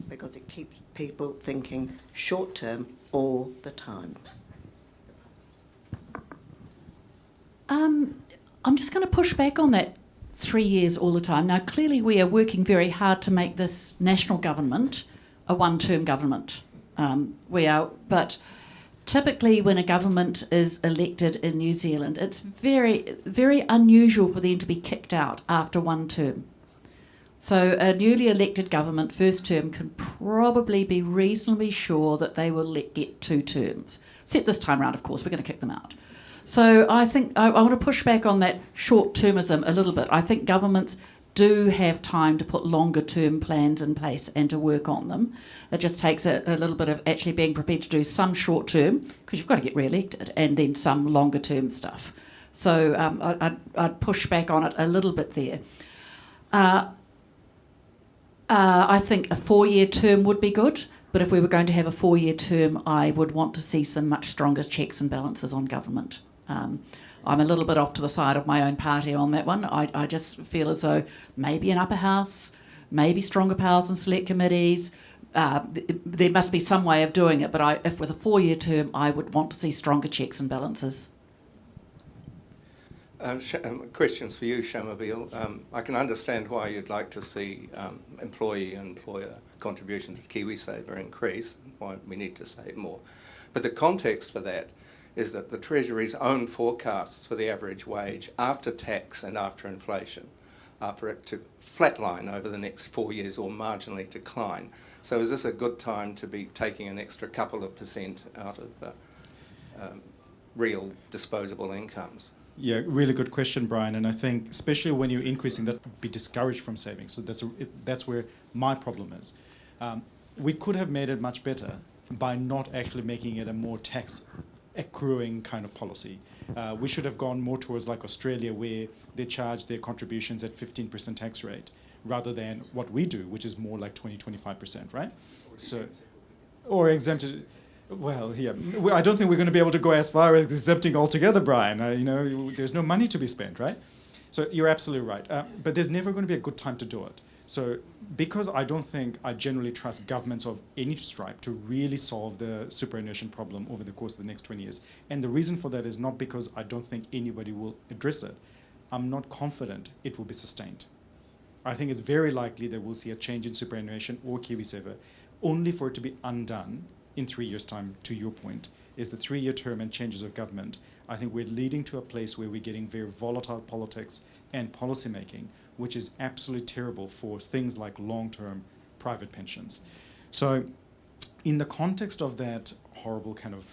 Because it keeps people thinking short term all the time. I'm just going to push back on that 3 years all the time. Now, clearly we are working very hard to make this national government a one-term government. But typically when a government is elected in New Zealand, it's very, very unusual for them to be kicked out after one term. So a newly elected government, first term, can probably be reasonably sure that they will get 2 terms. Except this time round, of course, we're going to kick them out. So I think I want to push back on that short-termism a little bit. I think governments do have time to put longer-term plans in place and to work on them. It just takes a little bit of actually being prepared to do some short-term, because you've got to get re-elected, and then some longer-term stuff. So I'd push back on it a little bit there. I think a 4-year term would be good, but if we were going to have a 4-year term, I would want to see some much stronger checks and balances on government. I'm a little bit off to the side of my own party on that one. I just feel as though maybe an upper house, maybe stronger powers and select committees. There must be some way of doing it, but if with a 4-year term, I would want to see stronger checks and balances. Questions for you, Shamabeel. I can understand why you'd like to see employee and employer contributions to KiwiSaver increase, why we need to save more. But the context for that is that the Treasury's own forecasts for the average wage after tax and after inflation are for it to flatline over the next 4 years or marginally decline. So is this a good time to be taking an extra couple of % out of real disposable incomes? Yeah, really good question, Brian. And I think especially when you're increasing that, be discouraged from saving. So that's where my problem is. We could have made it much better by not actually making it a more tax accruing kind of policy. We should have gone more towards like Australia, where they charge their contributions at 15% tax rate, rather than what we do, which is more like 20-25%, right? Or exempted. Well, yeah, I don't think we're going to be able to go as far as exempting altogether, Brian. There's no money to be spent, right? So you're absolutely right. But there's never going to be a good time to do it. So because I don't think I generally trust governments of any stripe to really solve the superannuation problem over the course of the next 20 years. And the reason for that is not because I don't think anybody will address it. I'm not confident it will be sustained. I think it's very likely that we'll see a change in superannuation or KiwiSaver, only for it to be undone in 3 years' time, to your point, is the 3-year term and changes of government. I think we're leading to a place where we're getting very volatile politics and policy making, which is absolutely terrible for things like long-term private pensions. So in the context of that horrible kind of,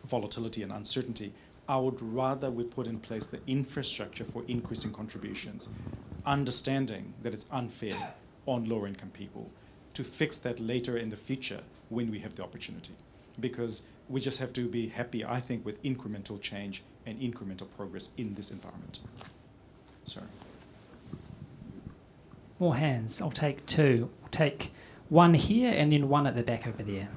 volatility and uncertainty, I would rather we put in place the infrastructure for increasing contributions, understanding that it's unfair on lower-income people, to fix that later in the future when we have the opportunity. Because we just have to be happy, I think, with incremental change and incremental progress in this environment. Sorry. More hands. I'll take 2. I'll take 1 here and then 1 at the back over there.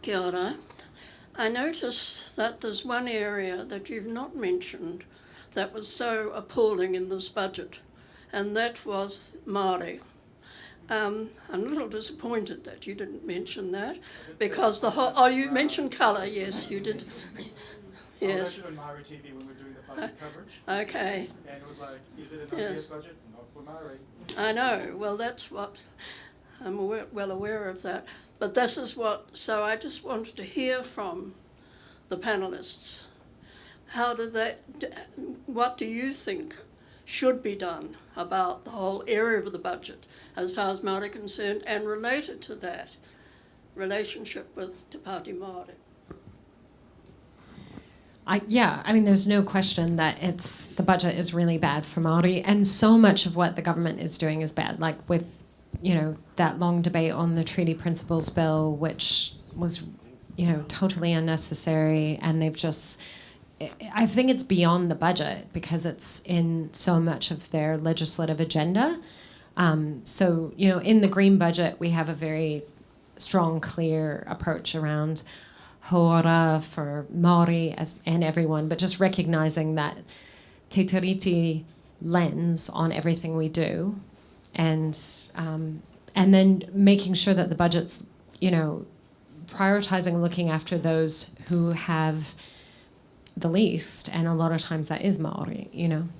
Kia ora. I notice that there's one area that you've not mentioned that was so appalling in this budget, and that was Māori. I'm a little disappointed that you didn't mention that, because the whole... Oh, you mentioned colour, yes, you did. Yes. I mentioned on Māori TV when we were doing the budget coverage. Okay. And it was like, is it an obvious budget? Not for Māori. I know, well that's what, I'm well aware of that. But this is what, so I just wanted to hear from the panellists. What do you think should be done about the whole area of the budget as far as Māori are concerned, and related to that, relationship with Te Pāti Māori? There's no question that the budget is really bad for Māori, and so much of what the government is doing is bad, like with, that long debate on the Treaty Principles Bill, which was, totally unnecessary, and they've just I think it's beyond the budget because it's in so much of their legislative agenda. So, in the green budget, we have a very strong, clear approach around hōora for Māori and everyone, but just recognizing that te tiriti lens on everything we do, and then making sure that the budget's, prioritizing looking after those who have the least, and a lot of times that is Māori,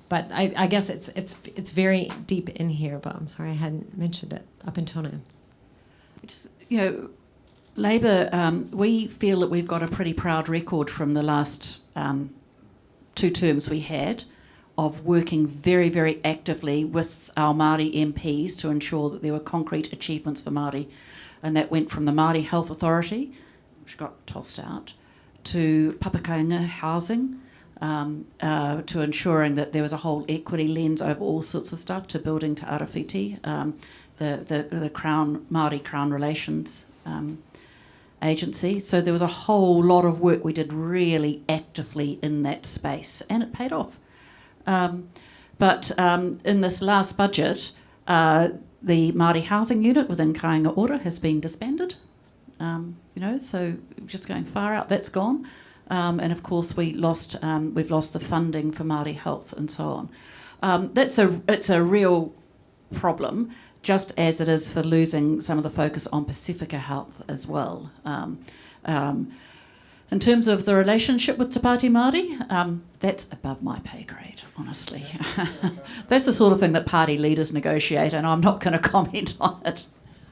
But I guess it's very deep in here, but I'm sorry I hadn't mentioned it up until now. It's, Labour, we feel that we've got a pretty proud record from the last 2 terms we had of working very, very actively with our Māori MPs to ensure that there were concrete achievements for Māori. And that went from the Māori Health Authority, which got tossed out, to papakainga housing, to ensuring that there was a whole equity lens over all sorts of stuff, to building Te Arawhiti, the Crown, Māori Crown Relations Agency. So there was a whole lot of work we did really actively in that space, and it paid off. But in this last budget, the Māori housing unit within Kāinga Ora has been disbanded. So just going far out, that's gone. And of course we've lost the funding for Māori health and so on. It's a real problem, just as it is for losing some of the focus on Pacifica Health as well. In terms of the relationship with Te Pāti Māori, that's above my pay grade, honestly. That's the sort of thing that party leaders negotiate, and I'm not going to comment on it.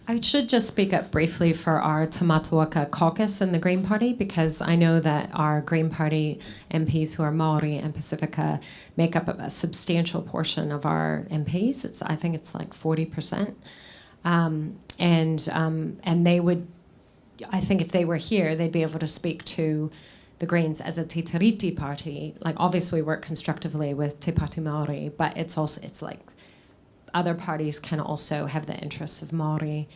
I should just speak up briefly for our Te Matuaka caucus in the Green Party, because I know that our Green Party MPs who are Māori and Pacifica make up a substantial portion of our MPs. I think it's like 40%. And they would, I think if they were here, they'd be able to speak to the Greens as a Te Tiriti party. Like, obviously work constructively with Te Pāti Māori, but it's like other parties can also have the interests of Māori,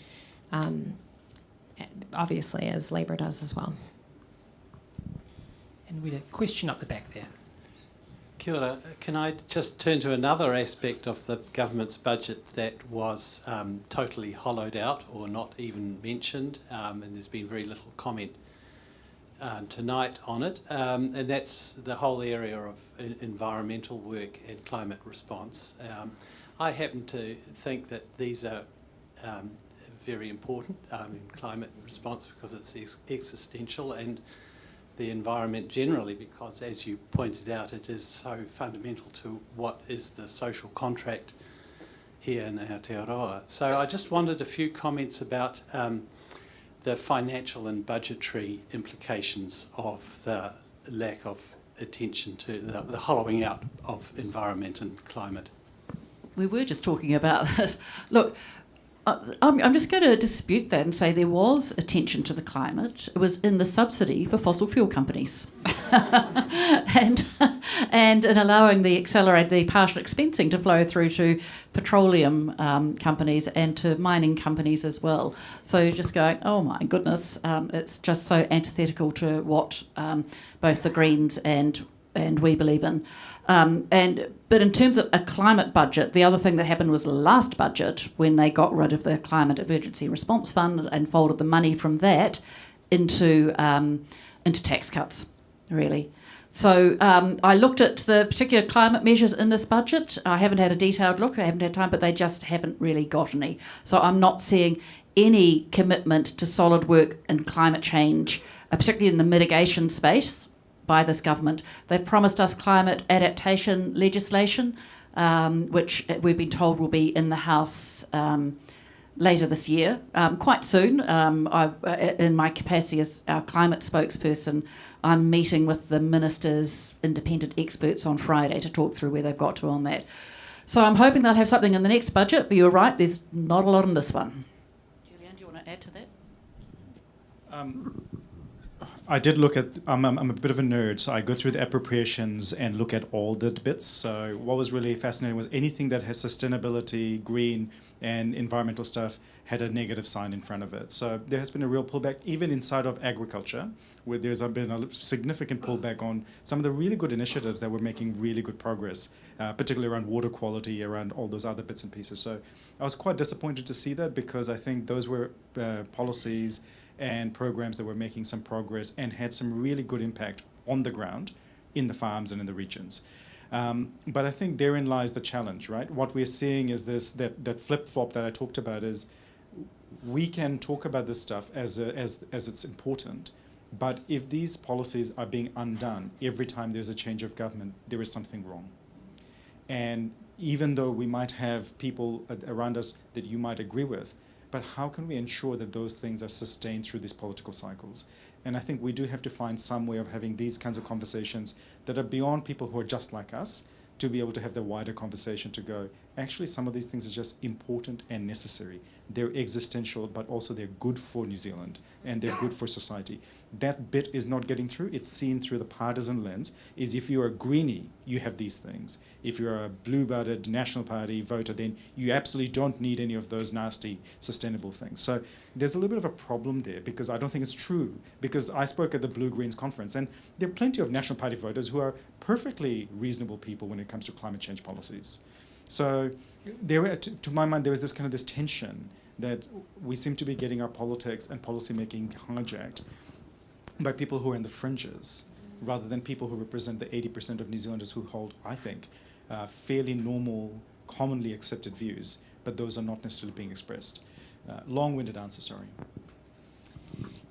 obviously, as Labour does as well. And we had a question up the back there. Kia ora. Can I just turn to another aspect of the government's budget that was totally hollowed out or not even mentioned, and there's been very little comment tonight on it, and that's the whole area of environmental work and climate response. I happen to think that these are very important in climate response because it's existential, and the environment generally, because as you pointed out, it is so fundamental to what is the social contract here in Aotearoa. So I just wanted a few comments about the financial and budgetary implications of the lack of attention to the hollowing out of environment and climate. We were just talking about this. Look, I'm just going to dispute that and say there was attention to the climate. It was in the subsidy for fossil fuel companies, and in allowing the partial expensing to flow through to petroleum companies and to mining companies as well. So you're just going, oh my goodness, it's just so antithetical to what both the Greens and we believe in. But in terms of a climate budget, the other thing that happened was last budget, when they got rid of the Climate Emergency Response Fund and folded the money from that into tax cuts, really. So I looked at the particular climate measures in this budget. I haven't had a detailed look, I haven't had time, but they just haven't really got any. So I'm not seeing any commitment to solid work in climate change, particularly in the mitigation space, by this government. They've promised us climate adaptation legislation, which we've been told will be in the House later this year, quite soon. In my capacity as our climate spokesperson, I'm meeting with the Minister's independent experts on Friday to talk through where they've got to on that. So I'm hoping they'll have something in the next budget, but you're right, there's not a lot in this one. Julianne, do you want to add to that? I did look at, I'm a bit of a nerd, so I go through the appropriations and look at all the bits. So what was really fascinating was anything that has sustainability, green, and environmental stuff had a negative sign in front of it. So there has been a real pullback, even inside of agriculture, where there's been a significant pullback on some of the really good initiatives that were making really good progress, particularly around water quality, around all those other bits and pieces. So I was quite disappointed to see that, because I think those were policies and programs that were making some progress and had some really good impact on the ground in the farms and in the regions. But I think therein lies the challenge, right? What we're seeing is that flip-flop that I talked about is we can talk about this stuff as it's important, but if these policies are being undone every time there's a change of government, there is something wrong. And even though we might have people around us that you might agree with, but how can we ensure that those things are sustained through these political cycles? And I think we do have to find some way of having these kinds of conversations that are beyond people who are just like us, to be able to have the wider conversation to go, actually some of these things are just important and necessary. They're existential, but also they're good for New Zealand and they're good for society. That bit is not getting through. It's seen through the partisan lens, is if you're a greenie, you have these things. If you're a blue-blooded National Party voter, then you absolutely don't need any of those nasty sustainable things. So there's a little bit of a problem there, because I don't think it's true, because I spoke at the Blue Greens conference, and there are plenty of National Party voters who are perfectly reasonable people when it comes to climate change policies. So there, to my mind, there was this tension that we seem to be getting our politics and policy making hijacked by people who are in the fringes, rather than people who represent the 80% of New Zealanders who hold, I think, fairly normal, commonly accepted views, but those are not necessarily being expressed. Long-winded answer, sorry.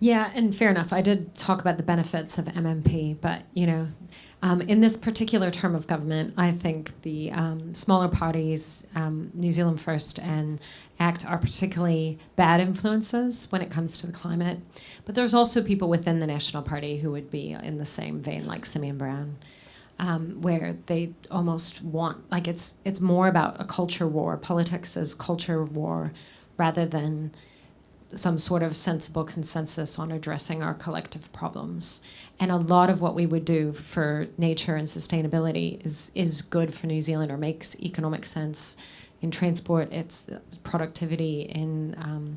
Yeah, and fair enough. I did talk about the benefits of MMP, but in this particular term of government, I think the smaller parties, New Zealand First and ACT, are particularly bad influences when it comes to the climate. But there's also people within the National Party who would be in the same vein, like Simeon Brown, where they almost want, like it's more about a culture war. Politics is culture war rather than some sort of sensible consensus on addressing our collective problems. And a lot of what we would do for nature and sustainability is good for New Zealand, or makes economic sense. In transport, it's productivity. In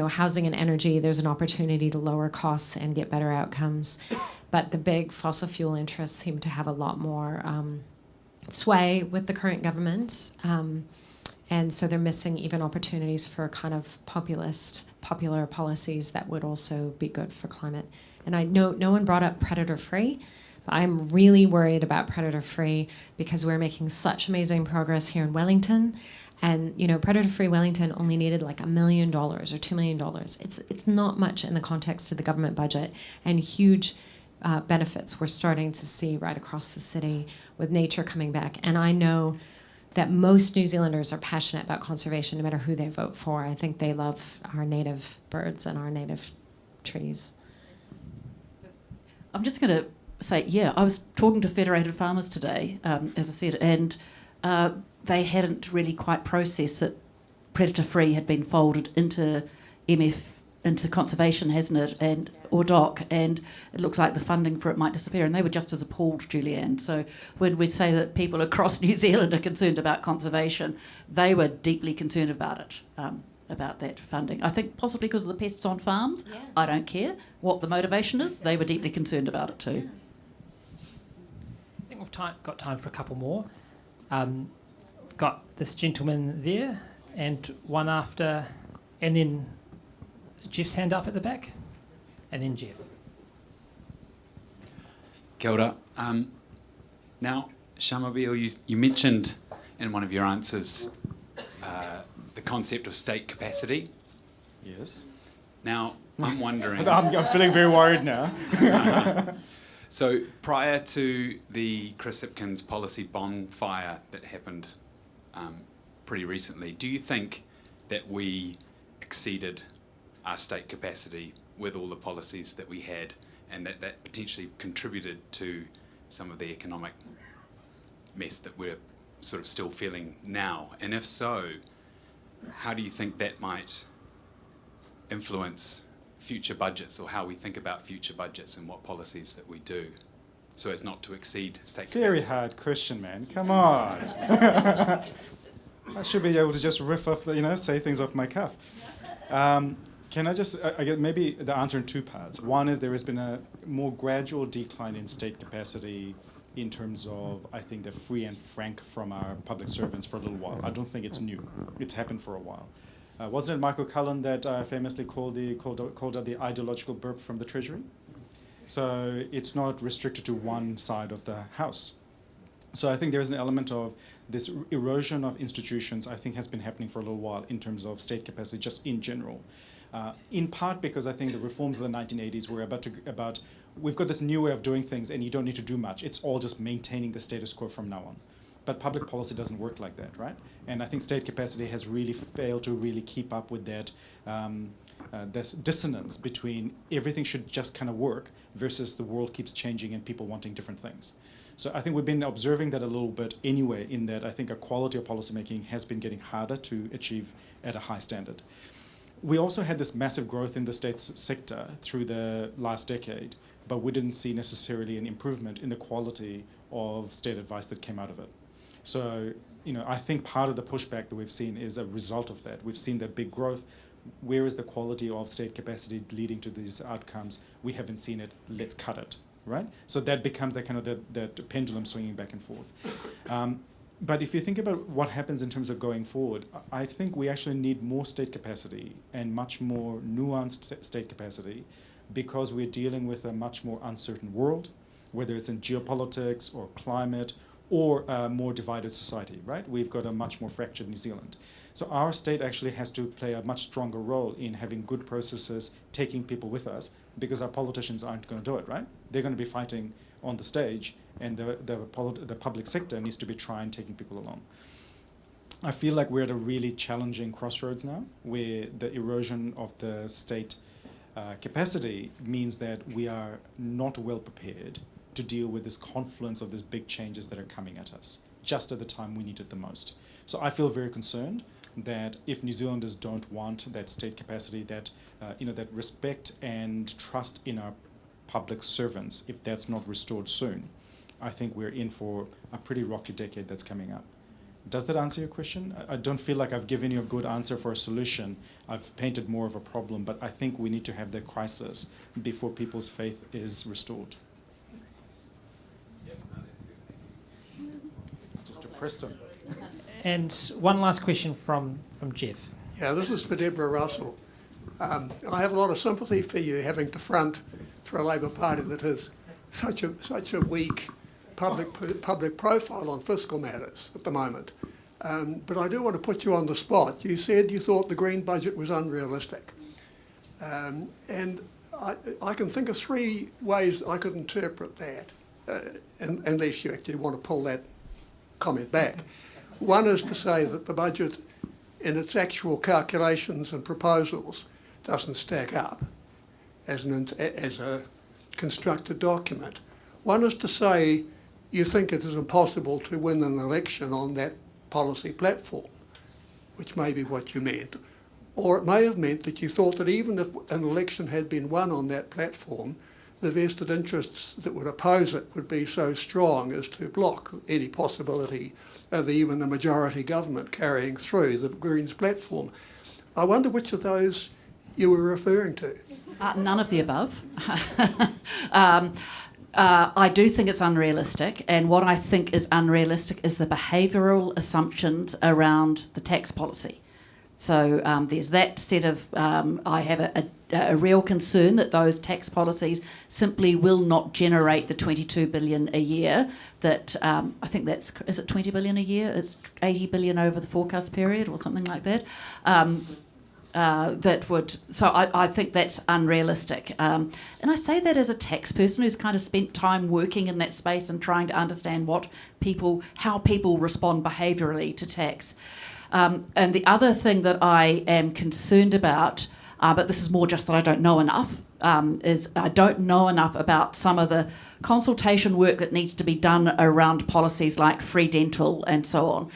housing and energy, there's an opportunity to lower costs and get better outcomes. But the big fossil fuel interests seem to have a lot more sway with the current government. And so they're missing even opportunities for kind of popular policies that would also be good for climate. And I know no one brought up predator-free, but I'm really worried about predator-free because we're making such amazing progress here in Wellington. And predator-free Wellington only needed like $1 million or $2 million. It's not much in the context of the government budget, and huge benefits we're starting to see right across the city with nature coming back. And I know that most New Zealanders are passionate about conservation, no matter who they vote for. I think they love our native birds and our native trees. I'm just going to say, I was talking to Federated Farmers today, as I said, and they hadn't really quite processed that predator-free had been folded into into conservation, hasn't it, or DOC, and it looks like the funding for it might disappear. And they were just as appalled, Julianne. So when we say that people across New Zealand are concerned about conservation, they were deeply concerned about it, about that funding. I think possibly because of the pests on farms. Yeah. I don't care what the motivation is. They were deeply concerned about it too. I think we've got time for a couple more. We've got this gentleman there, and one after, and then is Jeff's hand up at the back, and then Jeff. Kia ora. Now, Shamobile, you mentioned in one of your answers the concept of state capacity. Yes. Now, I'm wondering... I'm feeling very worried now. So, prior to the Chris Hipkins policy bonfire that happened pretty recently, do you think that we exceeded our state capacity with all the policies that we had, and that potentially contributed to some of the economic mess that we're sort of still feeling now? And if so, how do you think that might influence future budgets, or how we think about future budgets and what policies that we do, so as not to exceed state capacity? Very hard question, man. Come on. I should be able to just riff off, say things off my cuff. Can I just, I get maybe the answer in two parts. One is there has been a more gradual decline in state capacity in terms of, I think, the free and frank from our public servants for a little while. I don't think it's new. It's happened for a while. Wasn't it Michael Cullen that famously called out the ideological burp from the Treasury? So it's not restricted to one side of the House. So I think there's an element of this erosion of institutions, I think, has been happening for a little while in terms of state capacity, just in general. In part because I think the reforms of the 1980s were about we've got this new way of doing things and you don't need to do much. It's all just maintaining the status quo from now on. But public policy doesn't work like that, right? And I think state capacity has really failed to really keep up with that this dissonance between everything should just kind of work versus the world keeps changing and people wanting different things. So I think we've been observing that a little bit anyway, in that I think our quality of policymaking has been getting harder to achieve at a high standard. We also had this massive growth in the state sector through the last decade, but we didn't see necessarily an improvement in the quality of state advice that came out of it. So, I think part of the pushback that we've seen is a result of that. We've seen that big growth. Where is the quality of state capacity leading to these outcomes? We haven't seen it. Let's cut it, right? So that becomes that pendulum swinging back and forth. But if you think about what happens in terms of going forward, I think we actually need more state capacity and much more nuanced state capacity, because we're dealing with a much more uncertain world, whether it's in geopolitics or climate or a more divided society, right? We've got a much more fractured New Zealand. So our state actually has to play a much stronger role in having good processes, taking people with us, because our politicians aren't going to do it, right? They're going to be fighting on the stage, and the public sector needs to be taking people along. I feel like we're at a really challenging crossroads now, where the erosion of the state capacity means that we are not well prepared to deal with this confluence of these big changes that are coming at us, just at the time we need it the most. So I feel very concerned that if New Zealanders don't want that state capacity, that that respect and trust in our public servants, if that's not restored soon, I think we're in for a pretty rocky decade that's coming up. Does that answer your question? I don't feel like I've given you a good answer for a solution. I've painted more of a problem, but I think we need to have that crisis before people's faith is restored. Just to Preston. And one last question from Jeff. Yeah, this is for Deborah Russell. I have a lot of sympathy for you having to front for a Labour Party that has such a weak public profile on fiscal matters at the moment. But I do want to put you on the spot. You said you thought the Green budget was unrealistic. And I can think of three ways I could interpret that, unless you actually want to pull that comment back. One is to say that the budget, in its actual calculations and proposals, doesn't stack up as a constructed document. One is to say you think it is impossible to win an election on that policy platform, which may be what you meant. Or it may have meant that you thought that even if an election had been won on that platform, the vested interests that would oppose it would be so strong as to block any possibility of even a majority government carrying through the Greens platform. I wonder which of those you were referring to. None of the above. I do think it's unrealistic, and what I think is unrealistic is the behavioural assumptions around the tax policy. So there's that set of, I have a real concern that those tax policies simply will not generate the 22 billion a year that, I think is it 20 billion a year? It's 80 billion over the forecast period or something like that. I think that's unrealistic. And I say that as a tax person who's kind of spent time working in that space and trying to understand how people respond behaviourally to tax. And the other thing that I am concerned about, but this is more just that I don't know enough, is I don't know enough about some of the consultation work that needs to be done around policies like free dental and so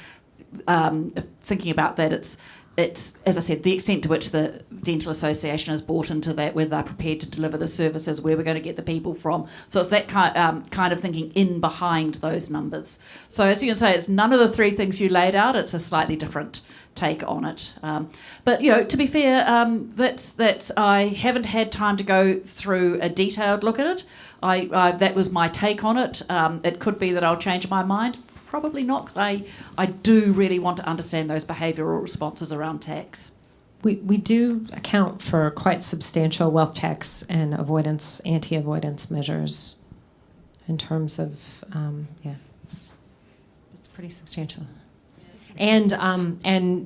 on. Thinking about that, it's, as I said, the extent to which the Dental Association has bought into that, whether they're prepared to deliver the services, where we're going to get the people from. So it's that kind of thinking in behind those numbers. So as you can say, it's none of the three things you laid out. It's a slightly different take on it. But, you know, to be fair, that I haven't had time to go through a detailed look at it. That was my take on it. It could be that I'll change my mind. Probably not, because I do really want to understand those behavioural responses around tax. We do account for quite substantial wealth tax and avoidance, anti-avoidance measures in terms of, it's pretty substantial. And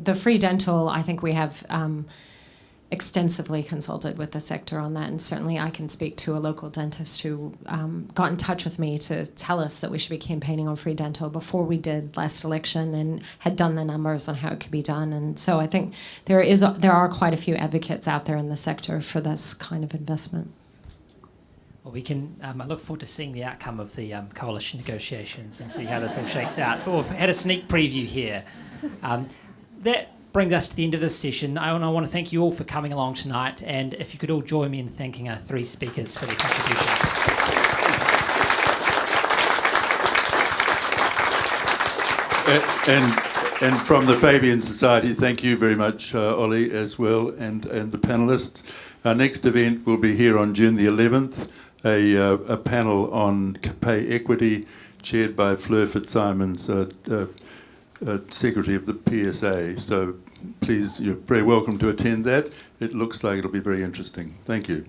the free dental, I think we have extensively consulted with the sector on that, and certainly I can speak to a local dentist who got in touch with me to tell us that we should be campaigning on free dental before we did last election, and had done the numbers on how it could be done. And so I think there are quite a few advocates out there in the sector for this kind of investment. Well, we can. I look forward to seeing the outcome of the coalition negotiations and see how this all shakes out. But we've had a sneak preview here. That brings us to the end of this session. I want to thank you all for coming along tonight, and if you could all join me in thanking our three speakers for their contributions. And from the Fabian Society, thank you very much, Ollie, as well, and the panellists. Our next event will be here on June the 11th, a panel on pay equity, chaired by Fleur Fitzsimons, Secretary of the PSA. So please, you're very welcome to attend that. It looks like it'll be very interesting. Thank you.